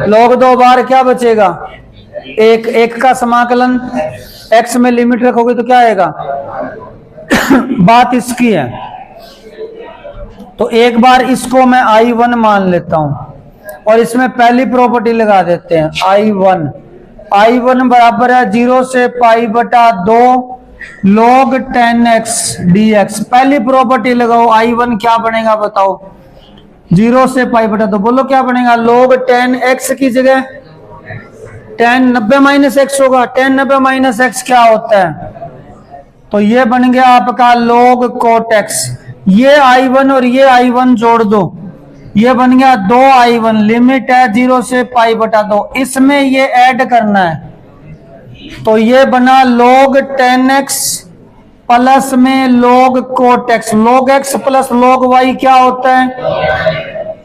log 2 बार क्या बचेगा, एक का समाकलन, x में लिमिट रखोगे तो क्या आएगा। बात इसकी है, तो एक बार इसको मैं I1 मान लेता हूं और इसमें पहली प्रॉपर्टी लगा देते हैं I1 बराबर है 0 से पाई बटा 2 log tan x dx। पहली प्रॉपर्टी लगाओ, I1 क्या बनेगा बताओ, 0 से पाई बटा 2, बोलो क्या बनेगा, log tan x की जगह tan 90 माइनस x होगा, tan 90 माइनस x क्या होता है, तो ये बन गया आपका log cot x। ये I1 और ये I1 जोड़ दो, ये बन गया 2I1, लिमिट है 0 से पाई बटा 2, इसमें ये ऐड करना है, तो ये बना log tan x प्लस में log cot x, log x plus log y क्या होता है,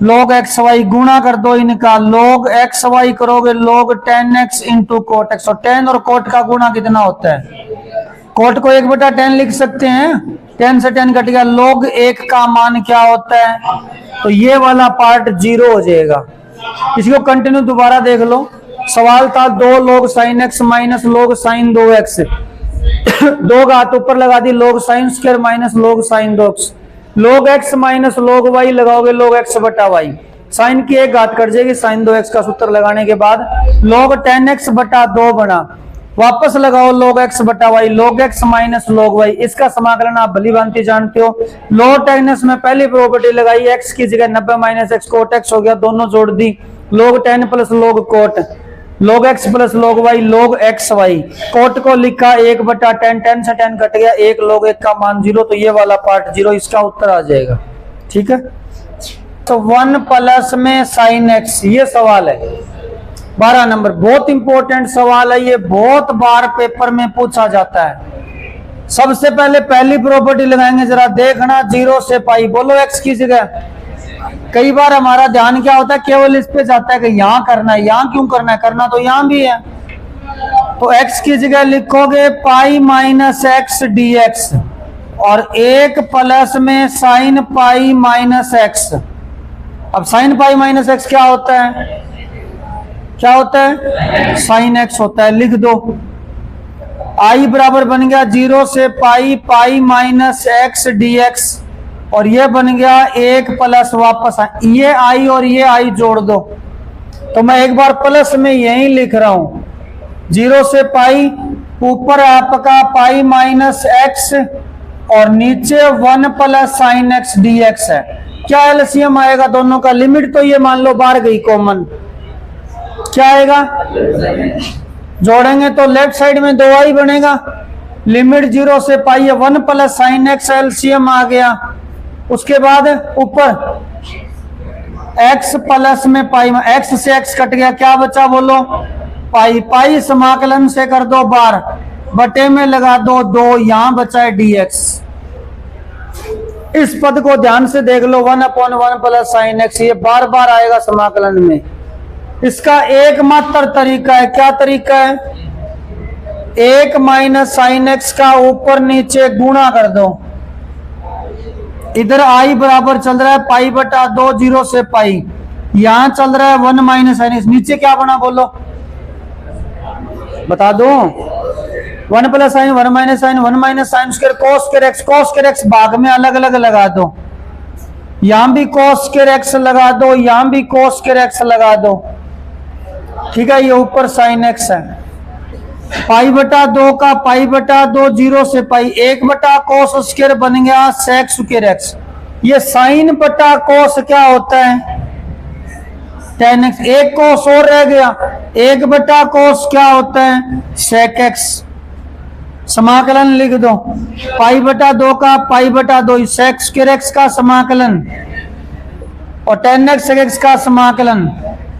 log x y, गुणा कर दो इनका, log x y करोगे log tan x into cot x, और tan और cot का गुणा कितना होता है, cot को 1/tan लिख सकते हैं, tan से tan कट गया, log 1 का मान क्या होता है, तो ये वाला पार्ट 0 हो जाएगा। इसको कंटिन्यू दोबारा देख लो, सवाल था 2 log sin x minus log sin 2x, 2 घात ऊपर लगा दी, log sin square minus log sin 2x, log x minus log y लगाओगे log x बटा y, साइन की 1 घात कट जाएगी, sin 2x का सूत्र लगाने के बाद log tan x बटा 2 बना, वापस लगाओ log x बटा y, log x minus log y, इसका समाकलन आप भली भांति जानते हो। log tan x में पहली प्रॉपर्टी लगाई, x की जगह 90 माइनस x cot x हो गया, दोनों जोड़ दी, log tan plus log cot, log x plus log y, log x y, cot को लिखा 1/tan, tan से tan कट गया, 1 log 1 का मान 0, तो ये वाला पार्ट 0, इसका उत्तर आ जाएगा। ठीक है, तो 1 प्लस में sin x, ये सवाल है 12 नंबर, बहुत इंपॉर्टेंट सवाल है, ये बहुत बार पेपर में पूछा जाता है। सबसे पहले पहली प्रॉपर्टी लगाएंगे, जरा देखना, 0 से पाई, बोलो x की जगह, कई बार हमारा ध्यान क्या होता है, केवल इस पे जाता है कि यहां करना है, यहां क्यों करना है, करना तो यहां भी है, तो x की जगह लिखोगे पाई माइनस x dx, और 1 प्लस में साइन पाई माइनस x। अब साइन पाई माइनस x क्या होता है, क्या होता है, साइन x होता है, लिख दो। I बराबर बन गया 0 से पाई, पाई माइनस x dx, और ये बन गया 1 प्लस, वापस ये I और ये I जोड़ दो, तो मैं एक बार प्लस में यही लिख रहा हूं, 0 से पाई, ऊपर आपका पाई माइनस x और नीचे 1 प्लस साइन x dx है। क्या एलसीएम आएगा दोनों का? लिमिट तो ये मान लो बाहर गई कॉमन, क्या आएगा? जोड़ेंगे तो लेफ्ट साइड में 2i बनेगा। लिमिट 0 से पाई है 1 प्लस साइन एक्स, एलसीएम आ गया। उसके बाद ऊपर x प्लस में पाई, x से x कट गया, क्या बचा बोलो? पाई। पाई समाकलन से कर दो बार, बटे में लगा दो 2, यहां बचा है dx। इस पद को ध्यान से देख लो, 1/1 प्लस साइन एक्स, ये बार बार आएगा समाकलन में। इसका एकमात्र तरीका है, क्या तरीका है? 1 माइनस साइन एक्स का ऊपर नीचे गुणा कर दो। इधर i बराबर चल रहा है पाई बटा 2, 0 से पाई, यहां चल रहा है 1 माइनस साइन एक्स। नीचे क्या बना बोलो, बता दो? 1 plus sine, 1 minus sine, 1 minus sine square cos square X. Cos square X भाग में अलग अलग लगा दो, यहां भी कॉस स्क्वायर एक्स लगा दो, यहां भी कॉस स्क्वायर एक्स लगा दो, ठीक है। ये ऊपर साइन एक्स है। पाई बटा 2 का पाई बटा 2, 0 से पाई, 1 बटा कॉस स्क्वायर बन गया सेक स्क्वायर एक्स। ये साइन बटा कॉस क्या होता है? tan x। एक कॉस और रह गया, 1 बटा कॉस क्या होता है? Sec X. समाकलन लिख दो, पाई बटा 2 का पाई बटा 2, सेक स्क्वायर एक्स का समाकलन, और tan x सेक एक्स का समाकलन,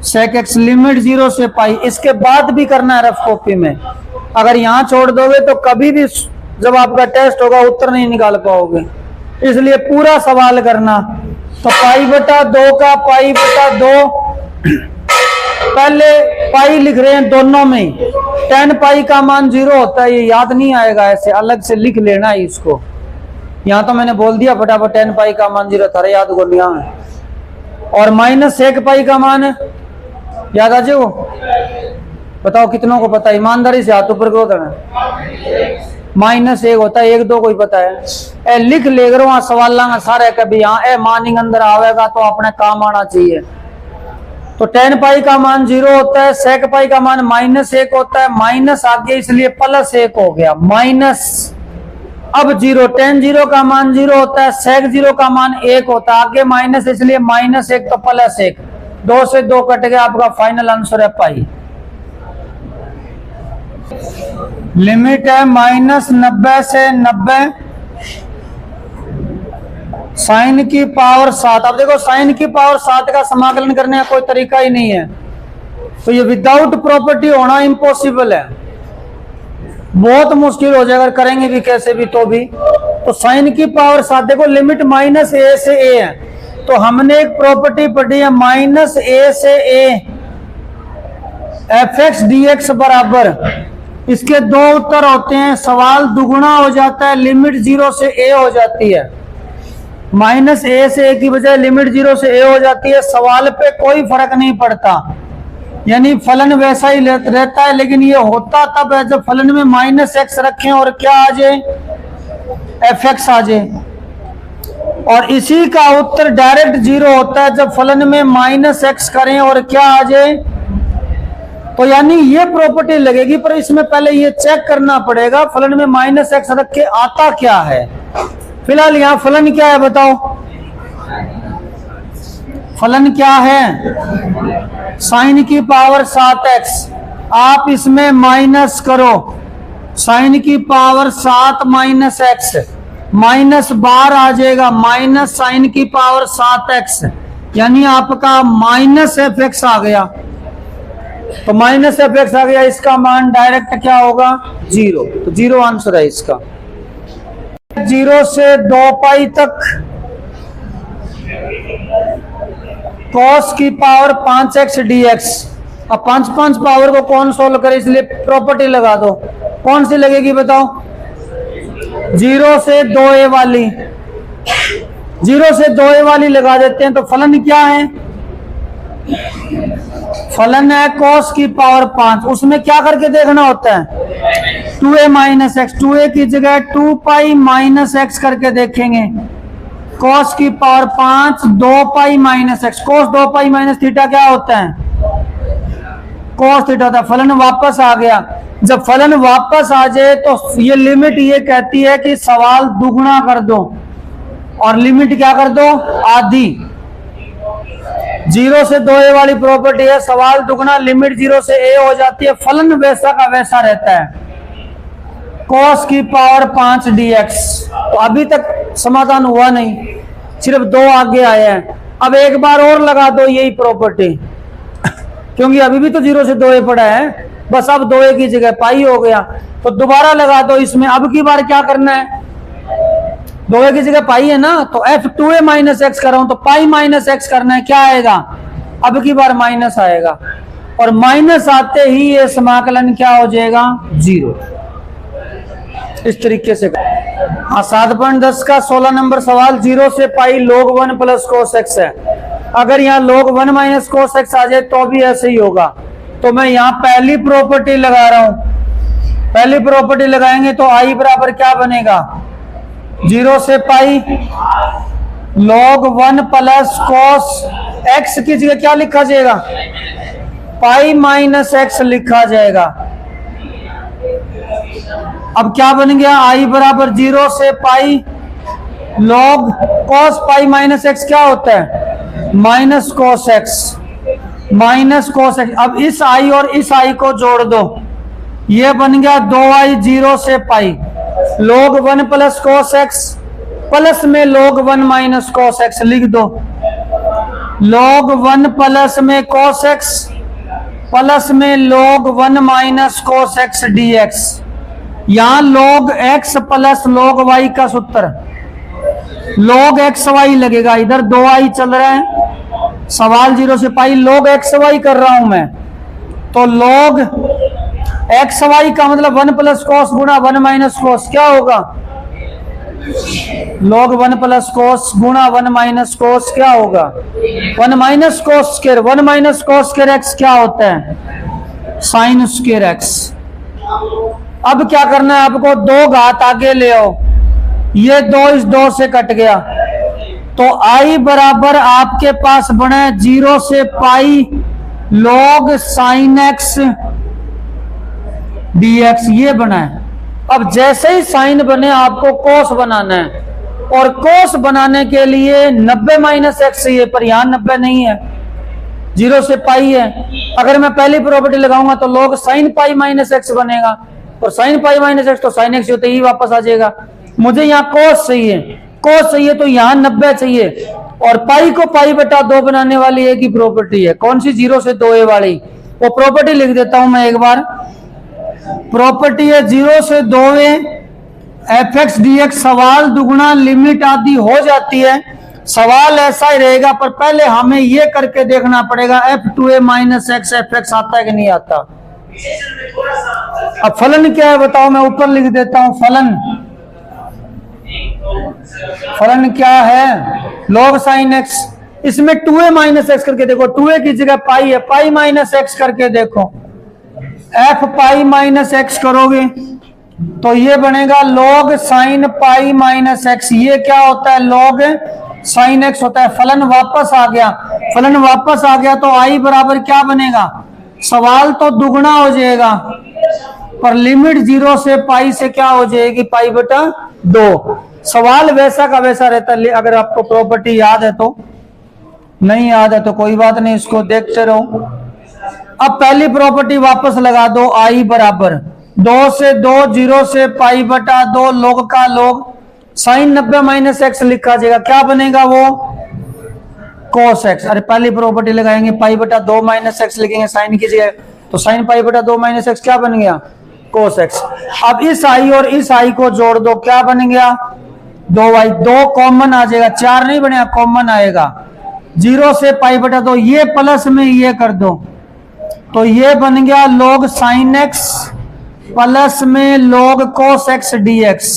सेक एक्स। लिमिट 0 से पाई। इसके बाद भी करना है रफ कॉपी में, अगर यहां छोड़ दोगे तो कभी भी जब आपका टेस्ट होगा उत्तर नहीं निकाल पाओगे, इसलिए पूरा सवाल करना। तो पाई बटा 2 का पाई बटा 2, पहले पाई लिख रहे हैं दोनों में, tan पाई का मान 0 होता है, ये याद नहीं आएगा, ऐसे अलग से लिख लेना है इसको। यहां तो मैंने बोल दिया फटाफट, tan पाई का मान 0 था, याद को नहीं है। और माइनस 1 पाई का मान याद आ जाओ, बताओ कितनों को पता है? ईमानदारी से हाथ ऊपर करो देना। -1 होता है, 1 2 को ही पता है। ए लिख ले करो वहां सवाल लांगा सारे कभी, यहाँ ए मानिंग अंदर आवेगा तो अपने काम आना चाहिए। तो tan पाई का मान 0 होता है, सेक पाई का मान -1 होता है, माइनस आगे इसलिए +1 हो गया, माइनस अब 0। tan 0 का मान 0 होता है, सेक 0 का मान 1 होता है, आगे माइनस इसलिए -1 तो +1, 2 से 2 कट गया, आपका फाइनल आंसर है पाई। लिमिट है -90 से 90, साइन की पावर 7। अब देखो साइन की पावर 7 का समाकलन करने का कोई तरीका ही नहीं है, तो ये विदाउट प्रॉपर्टी होना इम्पॉसिबल है, बहुत मुश्किल हो जाएगा, करेंगे भी कैसे भी तो भी। तो साइन की पावर 7, देखो लिमिट -a से a है, तो हमने एक प्रॉपर्टी पढ़ी है -a से a fx dx बराबर, इसके 2 उत्तर होते हैं, सवाल दुगुना हो जाता है, लिमिट 0 से a हो जाती है, -a से a की बजाय लिमिट 0 से a हो जाती है, सवाल पे कोई फर्क नहीं पड़ता, यानी फलन वैसा ही रहता है, लेकिन ये होता तब है जब फलन में -x रखें और क्या आ जाए? fx आ जाए। और इसी का उत्तर डायरेक्ट 0 होता है जब फलन में -x करें और क्या आ जाए? तो यानी ये प्रॉपर्टी लगेगी, पर इसमें पहले ये चेक करना पड़ेगा फलन में -x रख के आता क्या है। फिलहाल यहाँ फलन क्या है बताओ? फलन क्या है? साइन की पावर 7x, आप इसमें माइनस करो, साइन की पावर 7 -x, माइनस बार आ जाएगा, माइनस साइन की पावर 7x, यानी आपका -fx आ गया। तो -fx आ गया, इसका मान डायरेक्ट क्या होगा? 0। तो 0 आंसर है इसका। 0 से 2 पाई तक cos की पावर 5x dx। अब 5 पावर को कौन सोल्व करे, इसलिए प्रॉपर्टी लगा दो। कौन सी लगेगी बताओ? 0 से 2a वाली, 0 से 2a वाली लगा देते हैं। तो फलन क्या है? फलन है cos की पावर 5, उसमें क्या करके देखना होता है? 2a माइनस एक्स, 2a की जगह 2 पाई माइनस एक्स करके देखेंगे। cos की power 5 2 pi minus x, cos 2 pi minus theta क्या होता है? cos थीटा होता है। फलन वापस आ गया। जब फलन वापस आ जाए तो ये लिमिट ये कहती है कि सवाल दुगुना कर दो, और लिमिट क्या कर दो, आधी। 0 से 2a वाली प्रॉपर्टी है, सवाल दुगना, लिमिट 0 से a हो जाती है, फलन वैसा का वैसा रहता है, cos की पावर 5 dx। तो अभी तक समाधान हुआ नहीं, सिर्फ 2 आगे आए हैं। अब एक बार और लगा दो यही प्रॉपर्टी, क्योंकि अभी भी तो 0 से 2a पड़ा है, बस अब 2a की जगह पाई हो गया, तो दोबारा लगा दो इसमें। अब की बार क्या करना है, 2a की जगह पाई है ना, तो f2a माइनस एक्स कर रहा हूं तो पाई माइनस एक्स करना है, क्या आएगा, अब की बार माइनस आएगा, और माइनस आते ही ये समाकलन क्या हो जाएगा, 0। इस तरीके से। हाँ, 7.10 का 16 नंबर सवाल, 0 से pi log 1 plus cos x है। अगर यहाँ log 1 माइनस कोस एक्स आ जाए तो भी ऐसे ही होगा। तो मैं यहाँ पहली प्रॉपर्टी लगा रहा हूं, पहली प्रॉपर्टी लगाएंगे तो आई बराबर क्या बनेगा, 0 से pi log 1 plus cos x की जगह क्या लिखा जाएगा, पाई माइनस एक्स लिखा जाएगा। अब क्या बन गया, आई बराबर 0 से pi log cos pi minus x क्या होता है, minus cos x, minus cos x. अब इस आई और इस आई को जोड़ दो, ये बन गया 2i 0 से pi log 1 plus cos x plus में log 1 माइनस cos एक्स लिख दो, log 1 प्लस में cos एक्स प्लस में log 1 minus cos x dx। यहां log x plus log y का सूत्र log x y लगेगा, इधर 2i चल रहा है, सवाल 0 से पाई log x y कर रहा हूं मैं, तो log x y का मतलब 1 प्लस cos गुणा 1 माइनस cos क्या होगा, log 1 प्लस cos गुणा 1 माइनस cos क्या होगा, 1 minus cos square, 1 minus cos square x क्या होता है, साइन स्क्वायर x। अब क्या करना है आपको, 2 घात आगे ले आओ, ये 2 इस 2 से कट गया, तो i बराबर आपके पास बना है 0 से pi log sign x dx, ये बना है। अब जैसे ही साइन बने आपको कोस बनाना है, और कोस बनाने के लिए 90 माइनस एक्स चाहिए, पर यहां 90 नहीं है, 0 से पाई है। अगर मैं पहली प्रॉपर्टी लगाऊंगा तो log sine pi minus x बनेगा, और साइन पाई माइनस एक्स तो साइन एक्स होते ही वापस आ जाएगा। मुझे यहाँ कोस चाहिए, कोस चाहिए तो यहाँ 90 चाहिए, और पाई को पाई बटा 2 बनाने वाली एक ही प्रॉपर्टी है, कौन सी, 0 से 2a वाली। वो प्रॉपर्टी लिख देता हूं मैं एक बार, प्रॉपर्टी है 0 से 2a fx dx। सवाल दुगुना लिमिट आदि हो जाती है, सवाल ऐसा ही रहेगा, पर पहले हमें ये करके देखना पड़ेगा f2a माइनस एक्स fx आता है कि नहीं आता। अब फलन क्या है बताओ, मैं ऊपर लिख देता हूं, फलन क्या है, log साइन x। इसमें 2a माइनस एक्स करके देखो, 2a की जगह पाई है, पाई माइनस एक्स करके देखो, f पाई माइनस एक्स करोगे तो ये बनेगा log sine pi minus x. ये क्या होता है, log साइन एक्स होता है। फलन वापस आ गया, फलन वापस आ गया तो i बराबर क्या बनेगा, सवाल तो दुगना हो जाएगा, पर लिमिट 0 से पाई से क्या हो जाएगी, पाई बटा 2। सवाल वैसा का वैसा रहता है। अगर आपको प्रॉपर्टी याद है तो, नहीं याद है तो कोई बात नहीं, इसको देखते रहो। अब पहली प्रॉपर्टी वापस लगा दो, i बराबर 2 से 2 0 से पाई बटा 2 log का log साइन 90 माइनस एक्स लिखा जाएगा, क्या बनेगा वो, cos x। अरे पहली प्रॉपर्टी लगाएंगे, पाई बटा 2 माइनस एक्स लिखेंगे साइन की जगह, तो साइन पाई बटा 2 माइनस एक्स क्या बन गया, cos x। अब इस i और इस i को जोड़ दो, क्या बन गया, 2y, 2 कॉमन आ जाएगा, 4 नहीं बनेगा, कॉमन आएगा, 0 से पाई बटा 2, ये प्लस में ये कर दो, तो ये बन गया log साइन x प्लस में log cos x dx।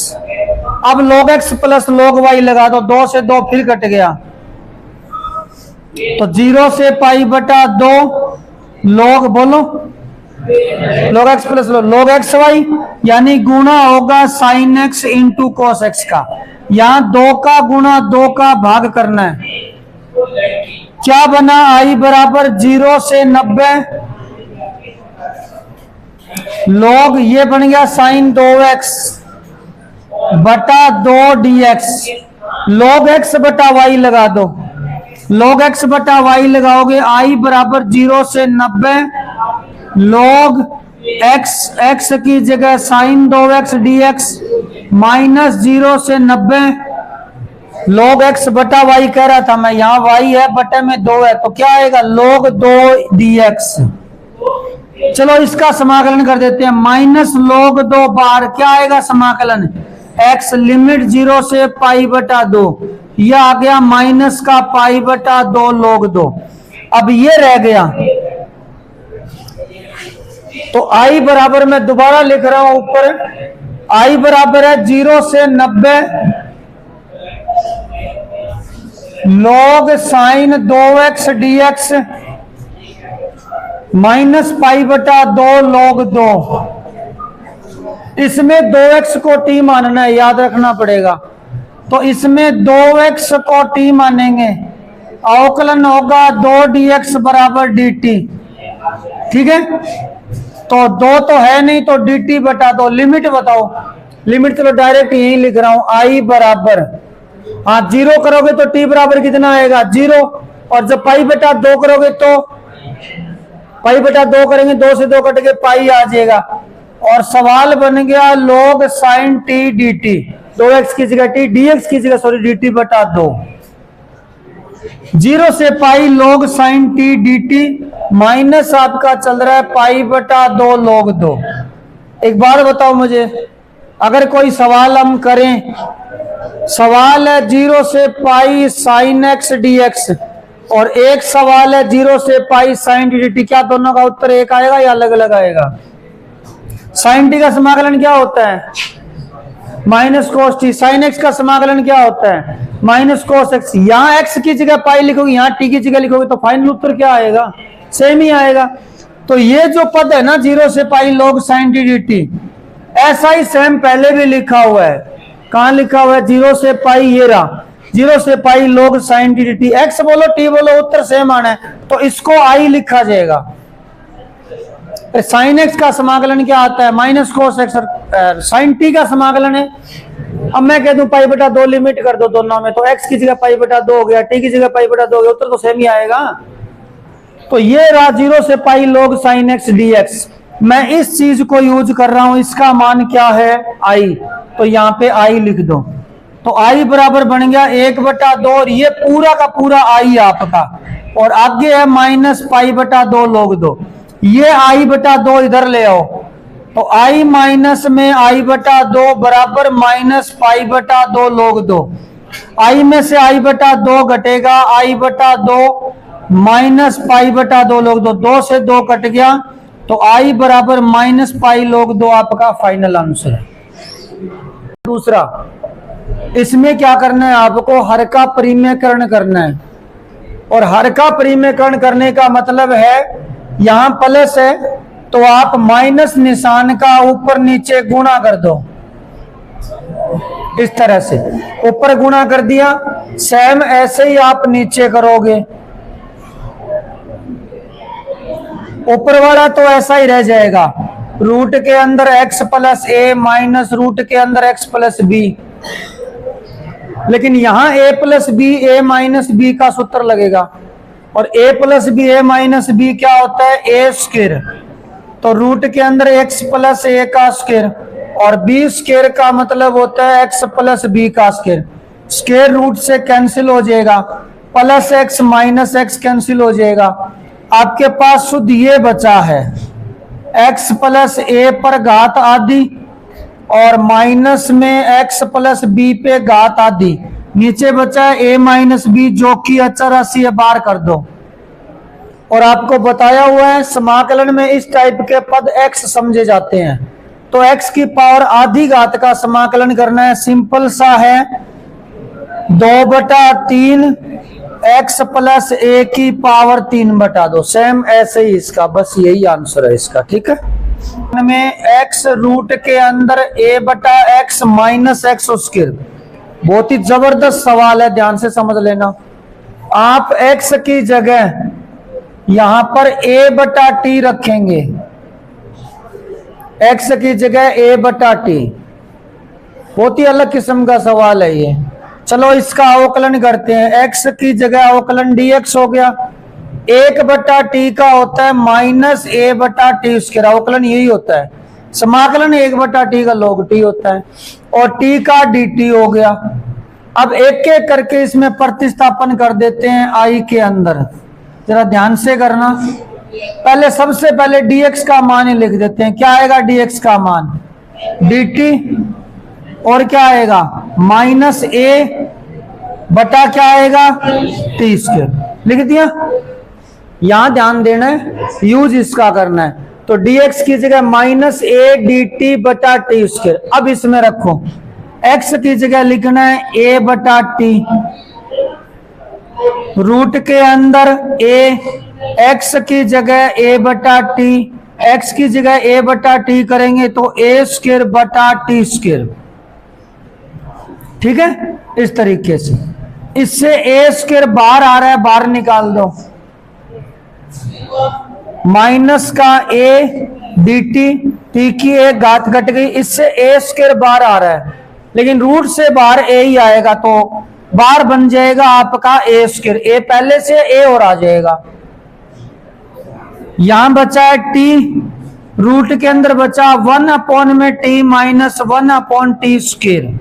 अब log x plus log y लगा दो, 2 से 2 फिर कट गया, तो 0 से पाई बटा 2 log, बोलो log x plus log x y, यानी गुणा होगा sine x into cos x का। यहां 2 का गुणा 2 का भाग करना है, क्या बना, i बराबर 0 से 90 log, ये बन गया साइन 2x बटा 2 dx। log x बटा y लगा दो। log x बटा y लगाओगे, i बराबर 0 से 90 log x की जगह साइन 2x dx माइनस 0 से 90 log x बटा y कह रहा था मैं, यहाँ y है बटे में 2 है, तो क्या आएगा log 2 dx। चलो इसका समाकलन कर देते हैं, माइनस log 2 बार क्या आएगा समाकलन, x लिमिट 0 से पाई बटा 2, यह आ गया माइनस का पाई बटा 2 log 2। अब ये रह गया, तो i बराबर मैं दोबारा लिख रहा हूं ऊपर, i बराबर है 0 से 90 log sine 2x dx minus pi बटा 2 log 2। इसमें 2x को t मानना है, याद रखना पड़ेगा। तो इसमें 2x को t मानेंगे, अवकलन होगा 2 dx बराबर dt। ठीक है, तो 2 तो है नहीं, तो dt बटा 2। लिमिट बताओ, लिमिट चलो डायरेक्ट यही लिख रहा हूं, i बराबर, हाँ 0 करोगे तो t बराबर कितना आएगा 0, और जब पाई बटा 2 करोगे तो पाई बटा 2 करेंगे, 2 से 2 कट के पाई आ जाएगा, और सवाल बन गया log sine t dt, 2x की जगह t, dx की जगह सॉरी dt बटा 2। 0 से pi log sine t dt minus आपका चल रहा है पाई बटा 2 log 2। एक बार बताओ मुझे, अगर कोई सवाल हम करें, सवाल है 0 से पाई साइन x dx और एक सवाल है 0 से पाई साइन dt, क्या दोनों का उत्तर एक आएगा या अलग अलग आएगा? साइन t का समाकलन क्या होता है minus cos t, sine x का समाकलन क्या होता है माइनस कोस x। यहाँ x की जगह पाई लिखोगे, यहाँ t की जगह लिखोगे, तो फाइनल उत्तर क्या आएगा, सेम ही आएगा। तो ये जो पद है ना 0 से pi log sine t dt, ऐसा ही सेम पहले भी लिखा हुआ है। कहाँ लिखा हुआ है, 0 से पाई, ये रहा 0 से pi log sine t dt, x बोलो t बोलो उत्तर सेम आना है, तो इसको i लिखा जाएगा। साइन x का समाकलन क्या आता है minus cos x, sine t का समाकलन है। अब मैं कह दूं पाई बटा 2 लिमिट कर दो दोनों में, तो x की जगह पाई बटा 2 हो गया, t की जगह पाई बटा 2 हो गया, उत्तर तो सेम ही आएगा। तो ये रहा 0 से pi log sign x dx। मैं इस चीज को यूज कर रहा हूं, इसका मान क्या है i, तो यहाँ पे i लिख दो। तो i बराबर बन गया 1 बटा 2, और ये पूरा का पूरा i आपका, और आगे है माइनस पाई बटा 2 log 2। ये i बटा 2 इधर ले आओ, तो i माइनस में i बटा 2 बराबर माइनस पाई बटा 2 log 2। i में से i बटा 2 घटेगा, i बटा 2 माइनस पाई बटा 2 log 2, 2 से 2 कट गया, तो i बराबर माइनस पाई log 2 आपका फाइनल आंसर है। दूसरा, इसमें क्या करना है आपको, हर का परिमेयकरण करना है, और हर का परिमेयकरण करने का मतलब है यहां प्लस है तो आप माइनस निशान का ऊपर नीचे गुणा कर दो, इस तरह से ऊपर गुणा कर दिया, सेम ऐसे ही आप नीचे करोगे, ऊपर वाला तो ऐसा ही रह जाएगा, रूट के अंदर x plus A minus root के अंदर x प्लस बी, लेकिन यहां a plus B A minus B का सूत्र लगेगा, और a plus B A minus B क्या होता है ए स्क्वायर, तो रूट के अंदर x प्लस ए का स्क्वायर, और बी स्क्वायर का मतलब होता है x प्लस बी का स्क्वायर। स्क्वायर रूट से कैंसिल हो जाएगा, plus x minus x cancel हो जाएगा, आपके पास शुद्ध ये बचा है x प्लस ए पर घात आदि और माइनस में x प्लस बी पे घात आदि, नीचे बचा है a माइनस बी जो कि अचर राशि है, बाहर कर दो। और आपको बताया हुआ है समाकलन में इस टाइप के पद x समझे जाते हैं, तो x की पावर आधी घात का समाकलन करना है, सिंपल सा है 2/3 x प्लस ए की पावर 3/2, सेम ऐसे ही इसका, बस यही आंसर है इसका। ठीक है, में x रूट के अंदर a बटा x माइनस एक्स स्क्वायर, बहुत ही जबरदस्त सवाल है, ध्यान से समझ लेना। आप x की जगह यहां पर a बटा टी रखेंगे, x की जगह a बटा टी, बहुत ही अलग किस्म का सवाल है ये। चलो इसका अवकलन करते हैं। x की जगह अवकलन dx हो गया, 1/t का होता है माइनस a/t स्क्वायर, अवकलन यही होता है। समाकलन 1/t का log t होता है, और t का dt हो गया। अब एक एक करके इसमें प्रतिस्थापन कर देते हैं i के अंदर, जरा ध्यान से करना। पहले सबसे पहले dx का मान ही लिख देते हैं। क्या आएगा dx का मान? dt, और क्या आएगा माइनस a बटा क्या आएगा t स्क्वायर, लिख दिया। यहां ध्यान देना है, यूज इसका करना है। तो dx की जगह माइनस a dt बटा टी स्क्वायर। अब इसमें रखो, x की जगह लिखना है a बटा टी, रूट के अंदर a, x की जगह a बटा टी, x की जगह a बटा टी करेंगे तो a स्क्वायर बटा टी स्क्वायर। ठीक है, इस तरीके से। इससे a स्क्वायर बाहर आ रहा है, बाहर निकाल दो, माइनस का a dt, t की एक घात घट गई, इससे a स्क्वायर बाहर आ रहा है, लेकिन रूट से बाहर a ही आएगा, तो बाहर बन जाएगा आपका a स्क्वायर, a पहले से a और आ जाएगा। यहां बचा है t, रूट के अंदर बचा 1 में t माइनस 1/t स्क्वायर।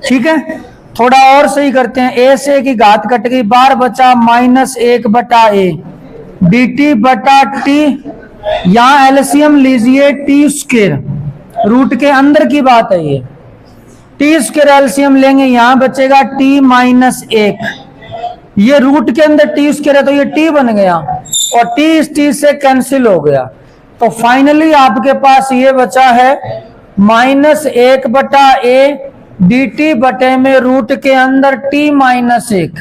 ठीक है, थोड़ा और सही करते हैं। a से की घात कट गई, बाहर बचा माइनस 1/a dt बटा t। यहां एलसीएम लीजिए t स्क्वायर, रूट के अंदर की बात है ये, t स्क्वायर एलसीएम लेंगे, यहां बचेगा t माइनस 1। ये रूट के अंदर t स्क्वायर है तो ये t बन गया, और t इस t से कैंसिल हो गया। तो फाइनली आपके पास ये बचा है माइनस 1/a dt बटे में रूट के अंदर t माइनस 1,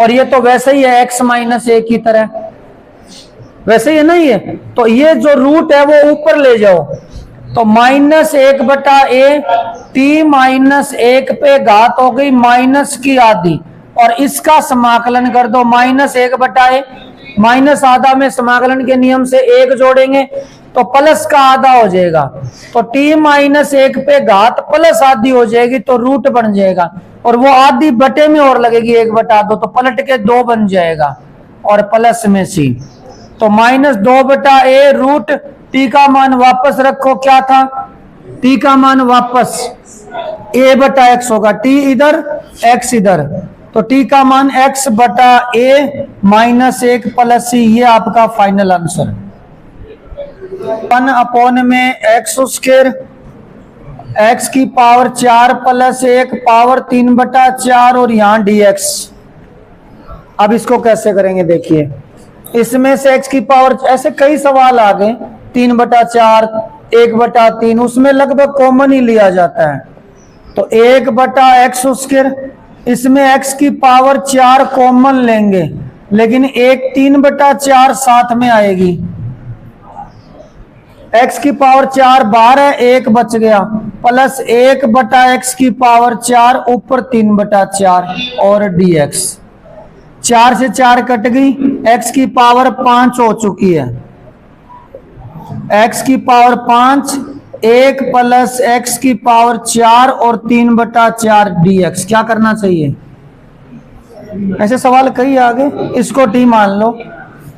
और ये तो वैसे ही है x माइनस 1 की तरह, वैसे ही है ना ये। तो ये जो रूट है वो ऊपर ले जाओ, तो माइनस 1/a t माइनस 1 पे घात हो गई माइनस की आधी, और इसका समाकलन कर दो माइनस 1/a, माइनस आधा में समाकलन के नियम से 1 जोड़ेंगे तो प्लस का आधा हो जाएगा, तो t माइनस 1 पे घात प्लस आधी हो जाएगी, तो रूट बन जाएगा, और वो आधी बटे में और लगेगी 1/2, तो पलट के 2 बन जाएगा, और प्लस में c, तो माइनस 2/a रूट t का मान वापस रखो, क्या था t का मान वापस a/x होगा, t इधर x इधर, तो t का मान x/a माइनस 1 प्लस c, ये आपका फाइनल आंसर। 1 में x स्क्वायर, x की पावर 4 प्लस 1 पावर 3/4, और यहां dx। अब इसको कैसे करेंगे देखिए, इसमें से x की पावर, ऐसे कई सवाल आ गए, 3/4 1/3, उसमें लगभग कॉमन ही लिया जाता है, तो 1/x स्क्वायर, इसमें x की पावर 4 कॉमन लेंगे, लेकिन एक 3/4 साथ में आएगी, x की पावर 4 बाहर है, 1 बच गया, प्लस 1/x की पावर 4 ऊपर 3/4, और dx। 4 से 4 कट गई, x की पावर 5 हो चुकी है, x की पावर 5, 1 प्लस x की पावर 4 और 3/4 dx। क्या करना चाहिए, ऐसे सवाल कई आ गए, इसको t मान लो,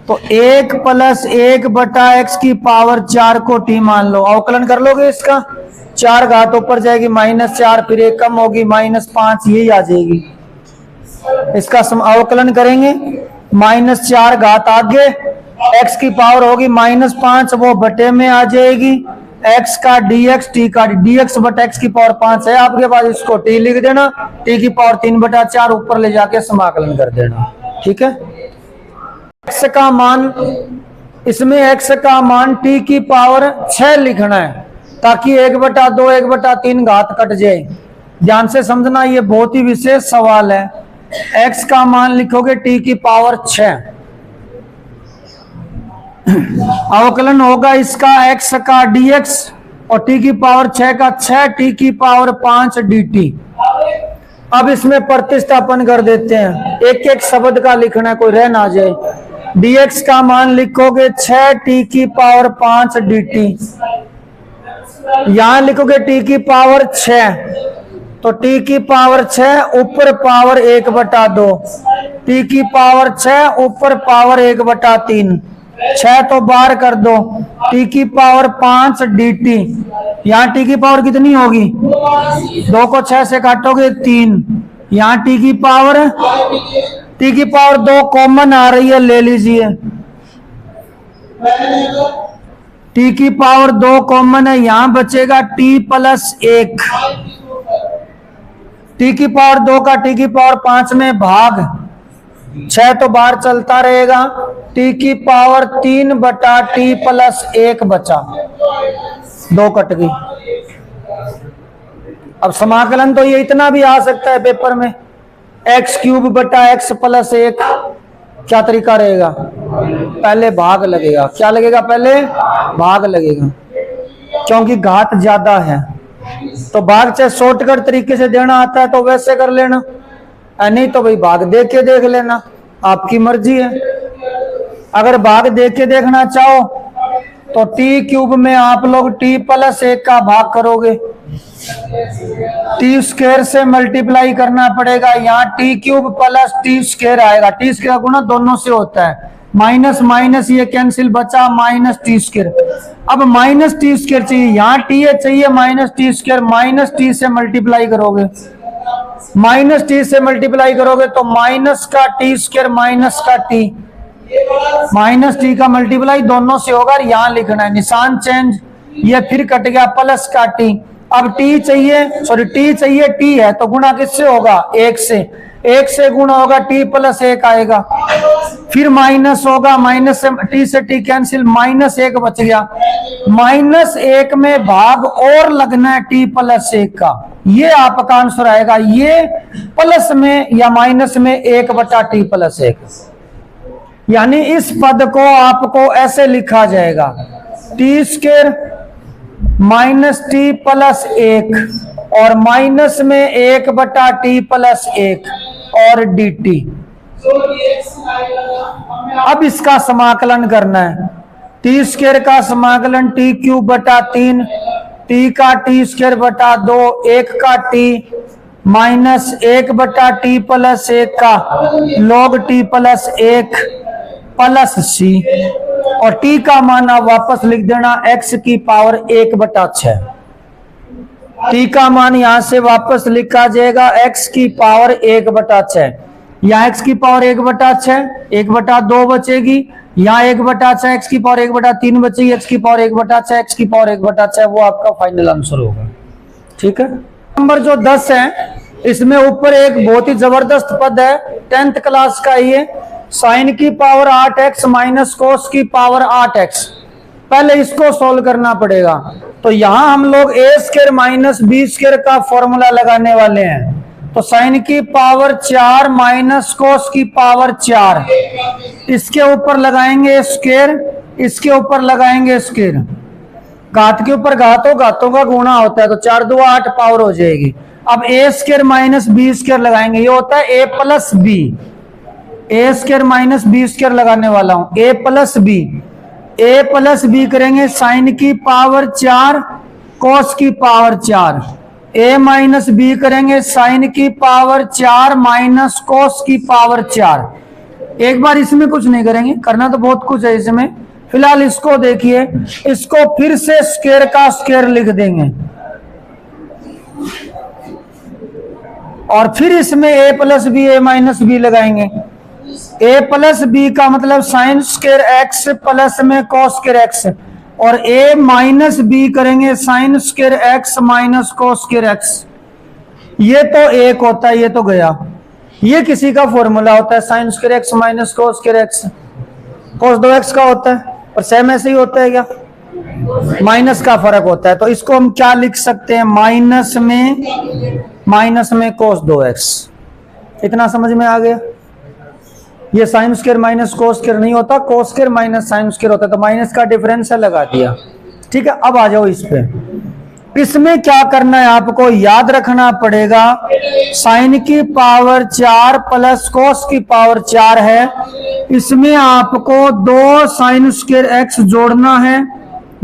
तो 1 प्लस 1/x की पावर 4 को t मान लो, अवकलन कर लोगे इसका, 4 घात ऊपर जाएगी -4, फिर 1 कम होगी -5, यही आ जाएगी। इसका अवकलन करेंगे, -4 घात आगे, x की पावर होगी -5, वो बटे में आ जाएगी, x का dx, t का dx बटा x की पावर 5 है आपके पास, इसको t लिख देना, t की पावर 3/4 ऊपर ले जाके समाकलन कर देना। ठीक है, x का मान, इसमें x का मान t की पावर 6 लिखना है, ताकि 1/2 1/3 घात कट जाए। ध्यान से समझना, ये बहुत ही विशेष सवाल है। x का मान लिखोगे t की पावर 6, अवकलन होगा इसका x का dx, और t की पावर 6 का 6 t की पावर 5 dt। अब इसमें प्रतिस्थापन कर देते हैं, एक एक शब्द का लिखना है, कोई रह ना जाए। dx का मान लिखोगे 6 t की पावर 5 dt, यहां लिखोगे t की पावर 6, तो टी की पावर 6 ऊपर पावर 1/2, टी की पावर 6 ऊपर पावर 1/3, 6 तो बाहर कर दो, टी की पावर 5 dt। यहाँ टी की पावर कितनी होगी, 2 को 6 से काटोगे 3। यहाँ टी की पावर 2 कॉमन आ रही है, ले लीजिए। टी की पावर 2 कॉमन है, यहां बचेगा t + 1। टी की पावर 2 का टी की पावर 5 में भाग, 6 तो बाहर चलता रहेगा, टी की पावर 3/t + 1 बचा, 2 कट गई। अब समाकलन तो ये इतना भी आ सकता है पेपर में, x³/x + 1। क्या तरीका रहेगा, पहले भाग लगेगा। क्या लगेगा, पहले भाग लगेगा, क्योंकि घात ज्यादा है। तो भाग चाहे शॉर्टकट तरीके से देना आता है तो वैसे कर लेना, नहीं तो भाई भाग देख के देख लेना, आपकी मर्जी है। अगर भाग देख के देखना चाहो तो t³ में आप लोग t + 1 का भाग करोगे, t² से मल्टीप्लाई करना पड़ेगा। यहाँ t³ + t² आएगा, t² का गुणा दोनों से होता है, माइनस माइनस ये कैंसिल, बचा -t²। अब -t² चाहिए, यहाँ t चाहिए -t², -t से मल्टीप्लाई करोगे, -t से मल्टीप्लाई करोगे तो माइनस का t² माइनस का t, -t का मल्टीप्लाई दोनों से होगा। यहाँ लिखना है, निशान चेंज, ये फिर कट गया प्लस का t। अब t चाहिए, t है तो गुणा किससे होगा, 1 से, 1 से गुणा होगा t + 1 आएगा, फिर माइनस होगा, माइनस से t से t कैंसिल, -1 बच गया। -1 में भाग और लगना है t + 1 का, ये आपका आंसर आएगा। ये प्लस में या माइनस में 1/t + 1, यानी इस पद को आपको ऐसे लिखा जाएगा, t² - t + 1 और माइनस में 1/t + 1 और dt। अब इसका समाकलन करना है, t² का समाकलन t³/3, t का t²/2, 1 का t माइनस 1/t + 1 का log t + 1 प्लस c, और t का मान आप वापस लिख देना x की पावर 1/6। t का मान यहां से वापस लिखा जाएगा x की पावर 1/6। यहाँ x की पावर 1/6, 1/2 बचेगी, यहाँ 1/6, x की पावर 1/3 बचेगी, x की पावर 1/6, x की पावर 1/6, वो आपका फाइनल आंसर होगा। ठीक है। नंबर जो 10 है, इसमें ऊपर एक बहुत ही जबरदस्त पद है, 10th क्लास का ये, साइन की पावर 8x माइनस कोस की पावर 8x। पहले इसको सोल्व करना पड़ेगा, तो यहां हम लोग a² माइनस b² का फॉर्मूला लगाने वाले हैं। तो साइन की पावर 4 माइनस कोस की पावर 4, इसके ऊपर लगाएंगे स्क्वायर, इसके ऊपर लगाएंगे स्क्वायर, घात के ऊपर घात हो, घातों का गुणा होता है, तो 4 × 2 = 8 पावर हो जाएगी। अब a² माइनस b² लगाएंगे, ये होता है a + b, a² minus b² लगाने वाला हूं, a + b करेंगे साइन की पावर 4 कोस की पावर 4, a माइनस b करेंगे साइन की पावर 4 माइनस कोस की पावर 4। एक बार इसमें कुछ नहीं करेंगे, करना तो बहुत कुछ है इसमें, फिलहाल इसको देखिए, इसको फिर से स्क्वायर का स्क्वायर लिख देंगे, और फिर इसमें a + b a minus b लगाएंगे। a + b का मतलब साइन स्क्वायर x प्लस में कोस स्क्वायर x, और a माइनस b करेंगे sine square x minus cos square x। ये तो एक होता है, ये तो गया, ये किसी का फॉर्मूला होता है, sine square x minus cos square x, कोस 2x का होता है, और सेम ऐसे ही होता है क्या, माइनस का फर्क होता है। तो इसको हम क्या लिख सकते हैं, माइनस में कोस 2x। इतना समझ में आ गया। ये sine square minus cos square नहीं होता, cos square minus sine square होता है, तो माइनस का डिफरेंस है, लगा दिया। ठीक है। अब आ जाओ इस पे, इसमें क्या करना है, आपको याद रखना पड़ेगा, साइन की पावर 4 प्लस कोस की पावर 4 है, इसमें आपको 2 साइन स्क्वायर x जोड़ना है,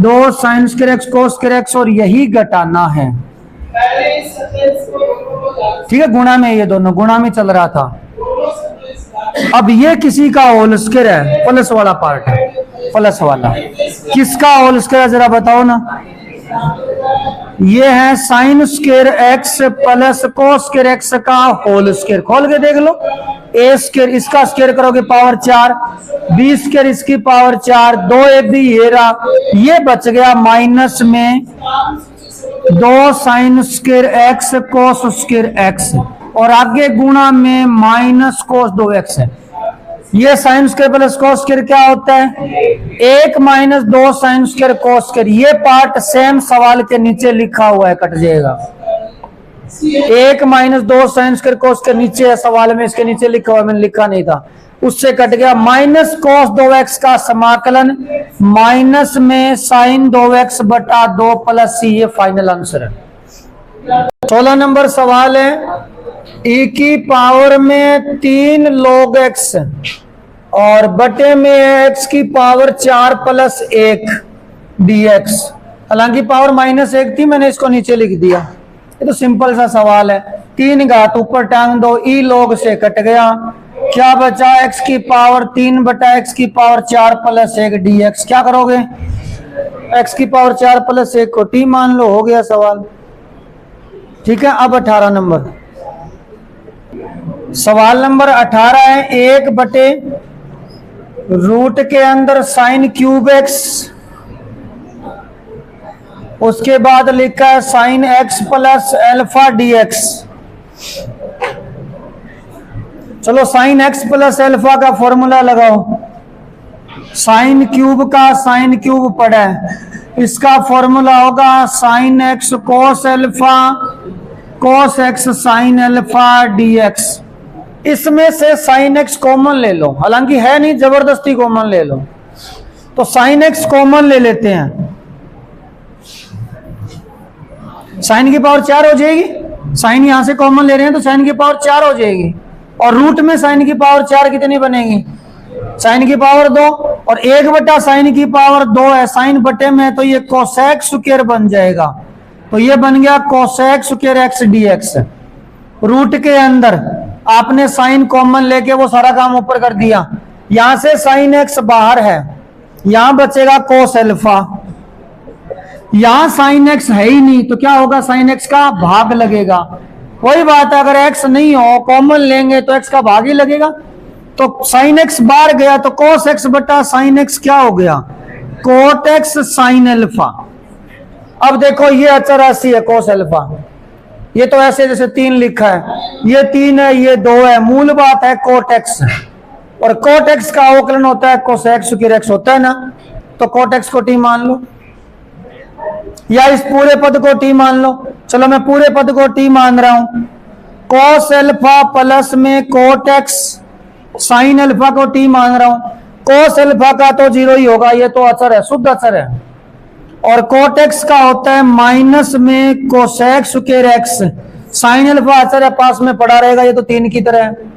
2 sine square x cos square x, और यही घटाना है। ठीक है, गुणा में ये दोनों गुणा में चल रहा था। अब ये किसी का होल स्क्वायर है, प्लस वाला पार्ट है, प्लस वाला किसका होल स्क्वायर जरा बताओ ना। ये है sine square x plus cos square x का होल स्क्वायर। खोल के देख लो, ए स्क्वायर इसका स्क्वायर करोगे पावर 4, बी स्क्वायर इसकी पावर 4, 2ab ये रहा, ये बच गया माइनस में 2 sine square x cos square x, और आगे गुणा में माइनस कोस 2x है। ये sine square plus cos square क्या होता है, 1 minus 2 sine square cos square. ये पार्ट सेम सवाल के नीचे लिखा हुआ है, कट जाएगा। 1 minus 2 sine square cos square नीचे है सवाल में, इसके नीचे लिखा हुआ, मैंने लिखा नहीं था, उससे कट गया। माइनस कोस 2x का समाकलन माइनस में साइन 2x बटा 2 प्लस c, ये फाइनल आंसर है। 16 नंबर सवाल है, e की पावर में 3 log x और बटे में x की पावर 4 प्लस 1 dx। हालांकि पावर -1 थी, मैंने इसको नीचे लिख दिया। ये तो सिंपल सा सवाल है। 3 घात ऊपर टांग दो, e log से कट गया, क्या बचा, x की पावर 3 बटा x की पावर 4 प्लस 1 dx। क्या करोगे, x की पावर 4 प्लस 1 को t मान लो, हो गया सवाल। ठीक है, अब 18 नंबर सवाल नंबर 18 है, 1 बटे रूट के अंदर साइन क्यूब एक्स, उसके बाद लिखा है sine X plus alpha D X. चलो साइन एक्स प्लस एल्फा का फॉर्मूला लगाओ। साइन क्यूब का साइन क्यूब पड़ा है, इसका फॉर्मूला होगा sine X cos alpha cos X sine alpha D X. इसमें से साइन एक्स कॉमन ले लो, हालांकि है नहीं, जबरदस्ती कॉमन ले लो। तो साइन एक्स कॉमन ले लेते हैं, साइन की पावर 4 हो जाएगी। साइन यहां से कॉमन ले रहे हैं तो साइन की पावर 4 हो जाएगी, और रूट में साइन की पावर 4 कितनी बनेगी, साइन की पावर 2, और 1 बटा साइन की पावर 2 है, साइन बटे में तो ये कोसेक स्क्वायर बन जाएगा। तो ये बन गया cosec square X D X. Root के अंदर आपने साइन कॉमन लेके वो सारा काम ऊपर कर दिया, यहां से साइन एक्स बाहर है, यहां बचेगा कोस एल्फा। यहां साइन एक्स है ही नहीं तो क्या होगा, साइन एक्स का भाग लगेगा। वही बात है, अगर एक्स नहीं हो कॉमन लेंगे तो एक्स का भाग ही लगेगा। तो साइन एक्स बाहर गया तो कोस एक्स बटा साइन एक्स क्या हो गया, कोट एक्स साइन एल्फा। अब देखो ये अचर राशि है कोस एल्फा, ये तो ऐसे जैसे 3 लिखा है, ये 3 है, ये 2 है, मूल बात है कोट एक्स, और कोट एक्स का अवकलन होता है कोसेक स्क्वायर एक्स होता है ना, तो कोट एक्स को टी मान लो, या इस पूरे पद को टी मान लो। चलो मैं पूरे पद को टी मान रहा हूं, कोस एल्फा प्लस में कोट एक्स साइन एल्फा को टी मान रहा हूं। कोस एल्फा का तो 0 ही होगा, ये तो अचर है, शुद्ध अचर है, और कोट एक्स का होता है माइनस में cosec square x, sine alpha अचर है, पास में पड़ा रहेगा, ये तो 3 की तरह है,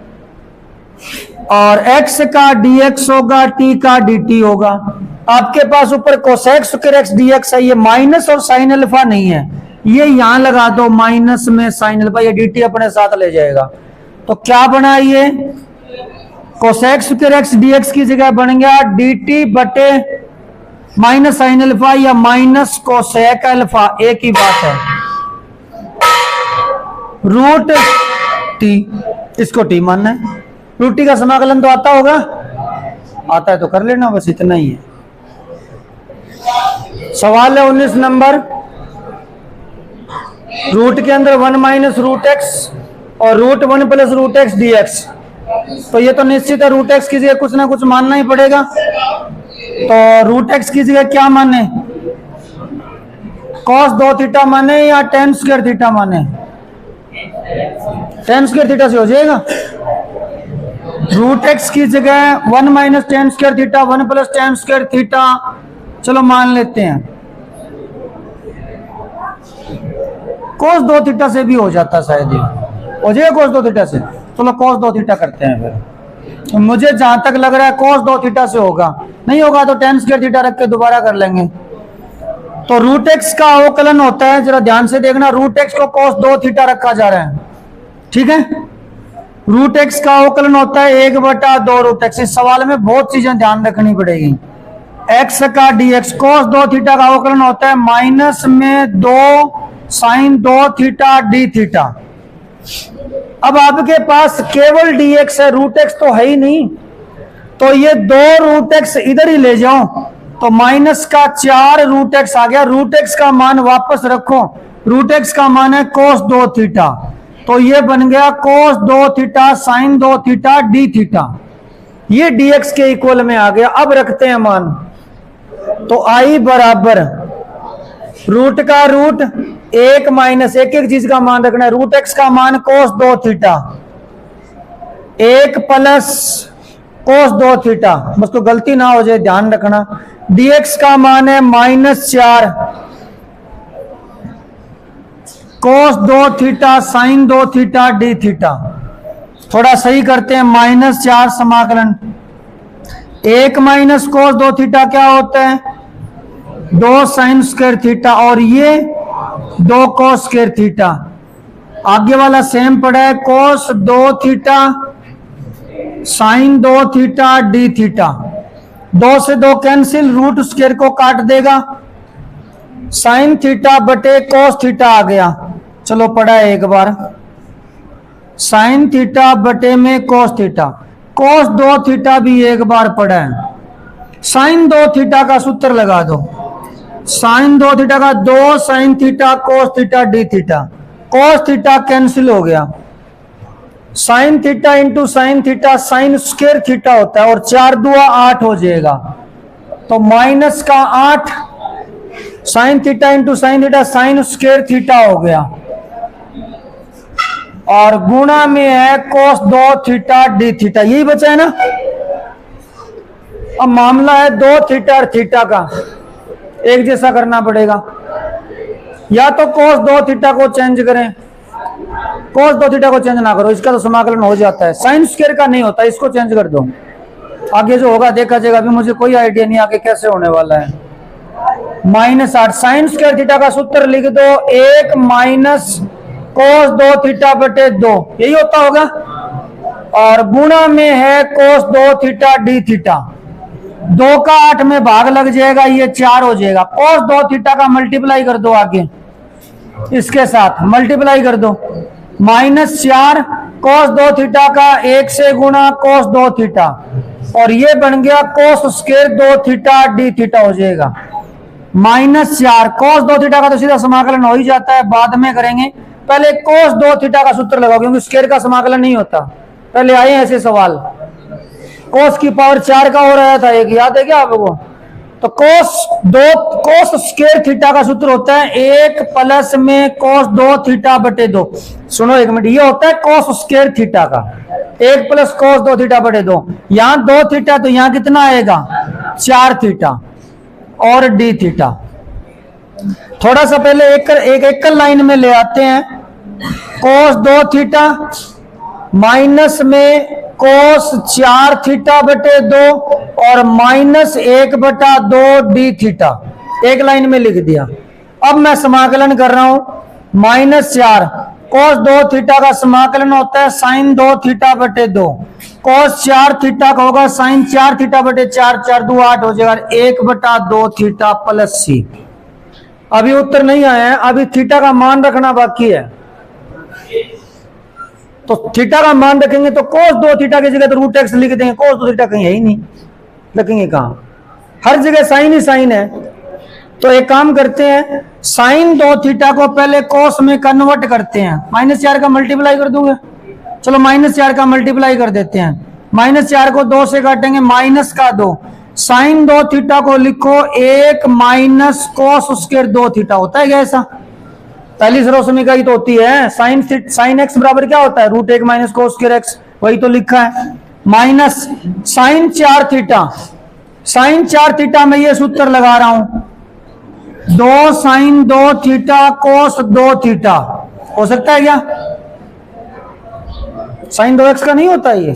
और x का dx होगा, t का dt होगा। आपके पास ऊपर कोसेक स्क्वायर एक्स dx है, ये माइनस और साइन एल्फा नहीं है, ये यहां लगा दो माइनस में साइन एल्फा, ये dt अपने साथ ले जाएगा। तो क्या बना, ये कोसेक स्क्वायर एक्स dx की जगह बन गया dt बटे माइनस साइन एल्फा या माइनस कोसेक एल्फा, एक ही बात है, रूट टी, इसको टी मानना है। रूट टी का समाकलन तो आता होगा, आता है तो कर लेना, बस इतना ही है। सवाल है 19 नंबर, रूट के अंदर 1 माइनस रूट एक्स और root 1 plus root x dx। तो ये तो निश्चित है, रूट एक्स की जगह कुछ ना कुछ मानना ही पड़ेगा। तो रूट एक्स की जगह क्या माने, cos 2 थीटा माने या tan स्क्वायर थीटा माने, tan स्क्वायर थीटा से हो जाएगा। रूट एक्स की जगह 1 minus tan square theta, 1 plus tan square theta, चलो मान लेते हैं। cos 2 थीटा से भी हो जाता शायद, ये हो जाएगा cos 2 थीटा से। चलो cos 2 थीटा करते हैं फिर, तो मुझे जहां तक लग रहा है cos 2 थीटा से होगा, नहीं होगा तो tan स्क्वायर थीटा रख के दोबारा कर लेंगे। तो रूट एक्स का अवकलन होता है, जरा ध्यान से देखना, रूट एक्स को cos 2 थीटा रखा जा रहा है, ठीक है। रूट एक्स का अवकलन होता है 1/2 रूट एक्स। इस सवाल में बहुत चीजें ध्यान रखनी पड़ेगी। एक्स का डी एक्स कोस 2 थीटा का अवकलन होता है माइनस में 2 साइन 2 थीटा डी थीटा। अब आपके पास केवल डी एक्स है, रूट एक्स तो है ही नहीं, तो ये 2 रूट एक्स इधर ही ले जाओ तो माइनस का 4 रूट एक्स आ गया। रूट एक्स का मान वापस रखो, रूट एक्स का मान है कोस 2 थीटा, तो ये बन गया कोस 2 theta sine 2 theta D theta. ये dx के इक्वल में आ गया। अब रखते हैं मान, तो आई बराबर रूट का रूट 1 माइनस एक चीज का मान रखना है। रूट एक्स का मान कोस 2 थीटा 1 प्लस कोस 2 थीटा, मुझको गलती ना हो जाए ध्यान रखना। dx का मान है -4 कोस 2 theta sine 2 theta D theta. थोड़ा सही करते हैं, -4 समाकलन 1 माइनस कोस 2 थीटा क्या होता है 2 साइन स्क्वायर थीटा, और ये 2 कोस स्क्वायर थीटा। आगे वाला सेम पड़ा है कोस 2 theta sine 2 theta D theta. 2 से 2 कैंसिल, रूट स्क्वायर को काट देगा, साइन थीटा बटे कोस थीटा आ गया। चलो पढ़ा है एक बार, साइन थीटा बटे में कोस थीटा। कोस 2 थीटा भी एक बार पढ़ा है। साइन 2 थीटा का सूत्र लगा दो, साइन 2 थीटा का 2 sine theta cos theta D theta. Cos theta cancel हो गया, sine theta into sine theta sine square theta होता है, और 4 दूआ 8 हो जाएगा, तो माइनस का 8 sine theta into sine theta sine square theta हो गया, और गुणा में है कोस 2 थीटा डी थीटा। यही बचा है ना। अब मामला है 2 थीटा और थीटा का, एक जैसा करना पड़ेगा। या तो कोस 2 थीटा को चेंज करें, कोस 2 थीटा को चेंज ना करो, इसका तो समाकलन हो जाता है। साइन स्क्वायर का नहीं होता, इसको चेंज कर दो, आगे जो होगा देखा जाएगा। अभी मुझे कोई आइडिया नहीं आगे कैसे होने वाला है। -8 साइन स्क्वायर थीटा का सूत्र लिख दो, 1 माइनस कोस 2 थीटा बटे 2, यही होता होगा, और गुणा में है कोस 2 थीटा डी थीटा। 2 का 8 में भाग लग जाएगा, ये 4 हो जाएगा। कोस 2 थीटा का मल्टीप्लाई कर दो, आगे इसके साथ मल्टीप्लाई कर दो, -4 कोस 2 थीटा का 1 से गुणा कोस 2 थीटा, और ये बन गया cos square 2 theta D theta हो जाएगा। -4 कोस 2 थीटा का तो सीधा समाकलन हो ही जाता है, बाद में करेंगे। पहले कोस 2 थीटा का सूत्र लगाओ, क्योंकि स्क्वायर का समाकलन नहीं होता। पहले आए ऐसे सवाल, कोस की पावर 4 का हो रहा था एक, याद है क्या आपको। तो कोस स्क्वायर थीटा का सूत्र होता है 1 प्लस में कोस 2 थीटा बटे 2। सुनो एक मिनट, ये होता है कोस स्क्वायर थीटा का 1 प्लस कोस 2 थीटा बटे 2। यहां 2 थीटा, तो यहां कितना आएगा 4 थीटा और डी थीटा। थोड़ा सा पहले एक लाइन में ले आते हैं, कोस 2 थीटा माइनस में कोस 4 थीटा बटे 2 और -1/2 डी थीटा, एक लाइन में लिख दिया। अब मैं समाकलन कर रहा हूं, -4 कोस 2 थीटा का समाकलन होता है साइन 2 थीटा बटे 2, कोस 4 थीटा का होगा साइन 4 थीटा बटे 4, 4 2 8 हो जाएगा, 1/2 थीटा प्लस सी। अभी उत्तर नहीं आया है, अभी थीटा का मान रखना बाकी है। तो थीटा का मान रखेंगे तो कोस 2 थीटा की जगह तो रूट एक्स लिख देंगे, कोस 2 थीटा कहीं है ही नहीं, रखेंगे कहां, हर जगह साइन ही साइन है। तो एक काम करते हैं, साइन 2 थीटा को पहले कोस में कन्वर्ट करते हैं, -4 का मल्टीप्लाई कर दूंगे। चलो -4 का मल्टीप्लाई कर देते हैं, -4 को 2 से काटेंगे, माइनस का 2, साइन 2 थीटा को लिखो 1 माइनस कोस स्क्वायर 2 थीटा होता है क्या ऐसा, पहली सर्वसमीका ही तो होती है। साइन एक्स बराबर क्या होता है √1 माइनस कोस स्क्वायर एक्स, वही तो लिखा है। Minus sine 4 theta, sine 4 theta में ये सूत्र लगा रहा हूं, 2 साइन 2 थीटा कोस 2 थीटा हो सकता है क्या, साइन 2x का नहीं होता ये,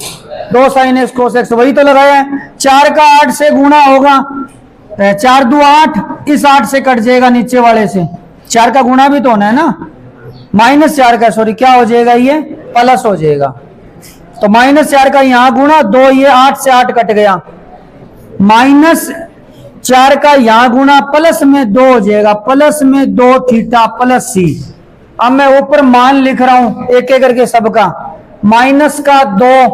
2 साइन एक्स कोस एक्स, वही तो लगाया है। 4 का 8 से गुणा होगा, 4 2 8, इस 8 से कट जाएगा नीचे वाले से, 4 का गुणा भी तो होना है ना, -4 का, सॉरी क्या हो जाएगा ये प्लस हो जाएगा। तो -4 का यहां गुणा 2, ये 8 से 8 कट गया, -4 का यहां गुणा प्लस में 2 हो जाएगा, प्लस में 2 थीटा प्लस सी। अब मैं ऊपर मान लिख रहा हूं एक एक करके सबका, माइनस का 2,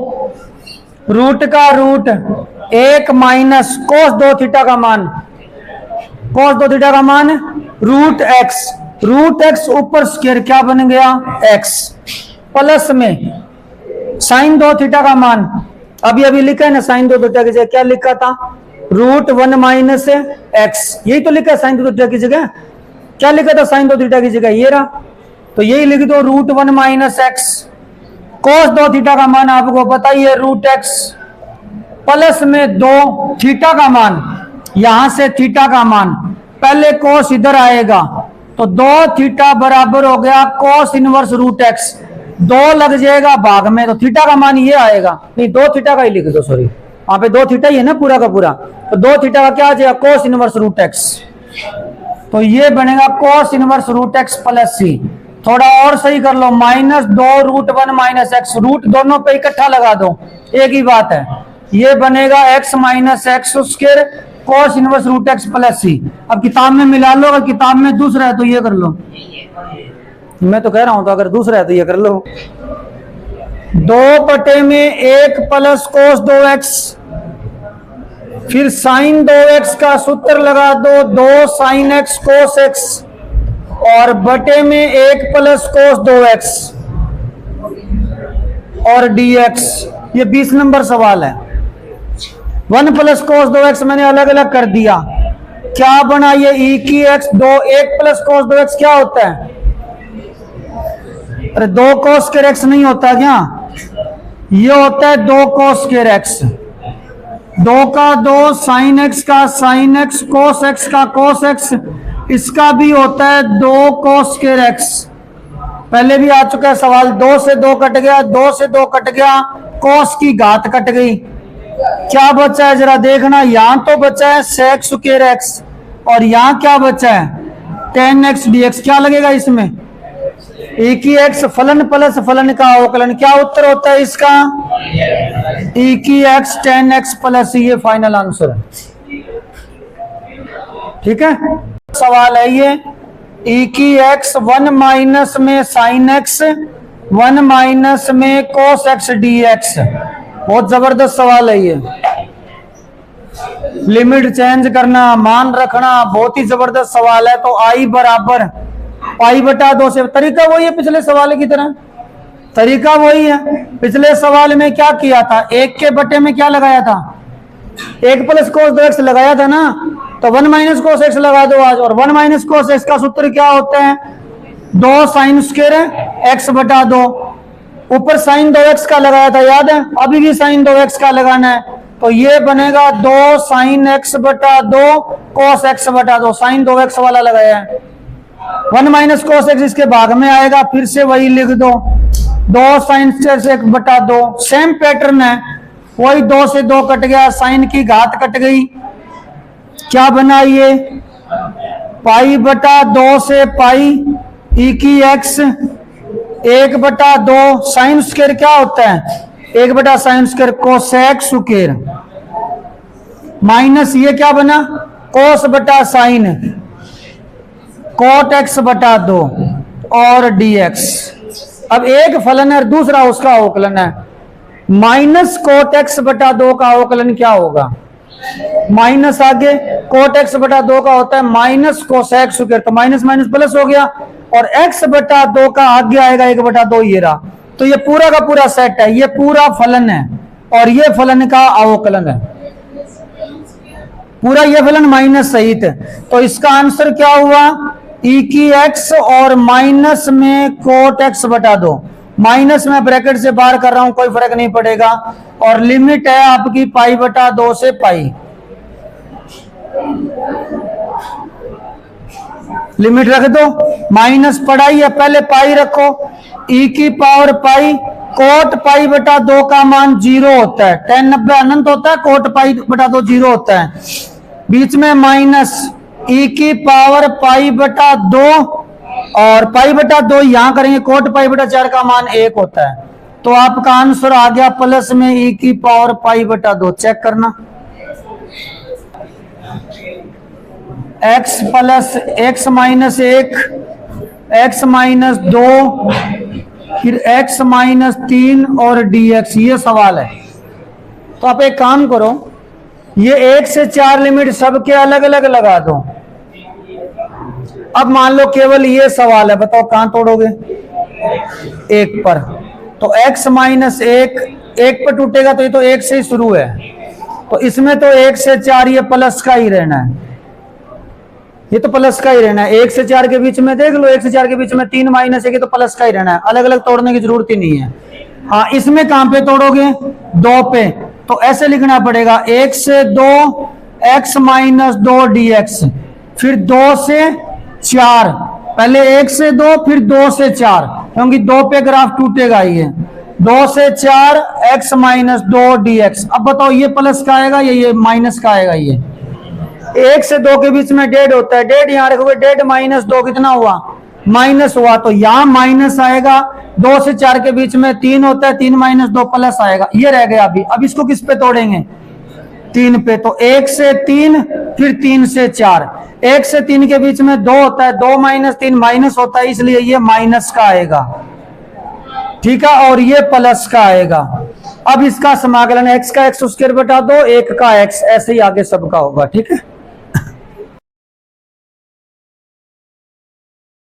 रूट का रूट 1 माइनस कोस 2 थीटा का मान, कोस 2 थीटा का मान रूट एक्स ऊपर स्क्वायर क्या बन गया एक्स, प्लस में साइन 2 थीटा का मान, अभी अभी लिखा है ना साइन 2 थीटा की जगह क्या लिखा था, √1 माइनस एक्स, यही तो लिखा है साइन 2 थीटा की जगह, क्या लिखा था साइन 2 थीटा की जगह, ये रहा, तो यही लिख दो √1 माइनस एक्स, कोस 2 थीटा का मान आपको पता ही है रूट एक्स, प्लस में 2 थीटा का मान, यहां से थीटा का मान, पहले कोस इधर आएगा तो 2 थीटा बराबर हो गया कोस इनवर्स रूट एक्स, 2 लग जाएगा भाग में तो थीटा का मान ये आएगा, नहीं 2 थीटा का ही लिख दो, सॉरी वहां पे 2 थीटा ही है ना पूरा का पूरा, तो 2 थीटा का क्या आ जाएगा कोस इनवर्स रूट एक्स, तो ये बनेगा cos inverse root x plus c. थोड़ा और सही कर लो, -2 √1 माइनस एक्स, रूट दोनों पे इकट्ठा लगा दो, एक ही बात है, ये बनेगा x minus x square cos inverse root x plus c. अब किताब में मिला लो, अगर किताब में दूसरा है तो ये कर लो, मैं तो कह रहा हूं तो अगर दूसरा है तो ये कर लो, 2/1 प्लस कोस 2x, फिर साइन 2x का सूत्र लगा दो, 2 साइन x कोस x, और बटे में 1 प्लस कोस 2x और dx, ये 20 नंबर सवाल है। 1 प्लस कोस 2x मैंने अलग अलग कर दिया, क्या बना ये e की x, 1 प्लस कोस 2x क्या होता है, अरे 2 कोस स्क्वायर x नहीं होता क्या, ये होता है 2 कोस स्क्वायर x, 2 का 2 साइन x का साइन x, कोस x का कोस x, इसका भी होता है 2 कोस स्क्वायर x, पहले भी आ चुका है सवाल, 2 से 2 कट गया, 2 से 2 कट गया, कोस की घात कट गई, क्या बचा है जरा देखना, यहां तो बचा है सेक स्क्वायर x, और यहां क्या बचा है tan x dx, क्या लगेगा इसमें e की x फलन प्लस फलन का अवकलन, क्या उत्तर होता है इसका e की x tan x प्लस, ये फाइनल आंसर है, ठीक है। सवाल है ये e की x 1 माइनस में साइन x, 1 माइनस में कोस x dx, बहुत जबरदस्त सवाल है ये, लिमिट चेंज करना, मान रखना, बहुत ही जबरदस्त सवाल है। तो i बराबर π/2 से, तरीका वही है पिछले सवाल की तरह, तरीका वही है, पिछले सवाल में क्या किया था, 1 के बटे में क्या लगाया था, 1 प्लस कोस 2x लगाया था ना, तो 1 माइनस कोस x लगा दो आज, और 1 माइनस कोस x का सूत्र क्या होता है 2 साइन स्क्वायर x/2, ऊपर साइन 2x का लगाया था याद है, अभी भी साइन 2x का लगाना है, तो ये बनेगा 2 साइन x/2 कोस x/2, साइन 2x वाला लगाया है, 1 माइनस कोस x इसके भाग में आएगा, फिर से वही लिख दो 2 साइन x/2, सेम पैटर्न है, वही 2 से 2 कट गया, साइन की घात कट गई, क्या बना ये π/2 से पाई e की x 1/2 साइन स्क्वायर क्या होता है 1 sine square cosec square, minus ये क्या बना कोस बटा साइन कोट x/2 और dx। अब एक फलन है दूसरा उसका अवकलन है, माइनस कोट x/2 का अवकलन क्या होगा, माइनस आगे कोट x/2 का होता है माइनस कोसेक स्क्वायर, तो माइनस माइनस प्लस हो गया, और x/2 का आगे आएगा 1/2, ये रहा, तो ये पूरा का पूरा सेट है, ये पूरा फलन है और ये फलन का अवकलन है, पूरा ये फलन माइनस सहित है, तो इसका आंसर क्या हुआ e की x और माइनस में कोट x/2, माइनस में ब्रैकेट से बाहर कर रहा हूं कोई फर्क नहीं पड़ेगा, और लिमिट है आपकी π/2 से पाई, लिमिट रख दो, माइनस पढ़ाई है पहले पाई रखो, e की पावर पाई, कोट π/2 का मान 0 होता है, tan 90 अनंत होता है, कोट π/2 0 होता है, बीच में माइनस e की पावर π/2 और पाई बटा 2 यहां करेंगे, कोट पाई बटा 4 का मान 1 होता है। तो आपका आंसर आ गया प्लस में e की पावर पाई बटा 2। चेक करना, x plus x minus 1, x minus 2, फिर x माइनस 3 और dx, ये सवाल है। तो आप एक काम करो, ये 1 से 4 लिमिट सबके अलग अलग लगा दो। अब मान लो केवल ये सवाल है, बताओ कहां तोड़ोगे? 1 पर। तो x माइनस 1 1 पर टूटेगा, तो ये तो 1 से ही शुरू है, तो इसमें तो 1 से 4 ये प्लस का ही रहना है, ये तो प्लस का ही रहना है। 1 से 4 के बीच में देख लो, 1 से 4 के बीच में 3 माइनस 1, ये तो प्लस का ही रहना है, अलग अलग तोड़ने की जरूरत ही नहीं है। हाँ, इसमें कहां पे तोड़ोगे? 2 पे। तो ऐसे लिखना पड़ेगा 1 से 2 x माइनस 2 dx, फिर 2 से 4, पहले 1 से 2 फिर 2 से 4, क्योंकि 2 पे ग्राफ टूटेगा ये। 2 से 4 x माइनस 2 dx। अब बताओ ये प्लस का आएगा या ये माइनस का आएगा? ये 1 से 2 के बीच में डेढ़ होता है, डेढ़ यहां रखोगे, डेढ़ माइनस 2 कितना हुआ? माइनस हुआ, तो यहां माइनस आएगा। 2 से 4 के बीच में 3 होता है, 3 माइनस 2 प्लस आएगा, ये रह गया अभी। अब इसको किस पे तोड़ेंगे? 3 पे। तो 1 से 3 फिर 3 से 4, 1 से 3 के बीच में 2 होता है, 2 माइनस 3 माइनस होता है, इसलिए ये माइनस का आएगा, ठीक है, और ये प्लस का आएगा। अब इसका समाकलन x का x स्क्वायर बटा 2, 1 का x, ऐसे ही आगे सबका होगा, ठीक है।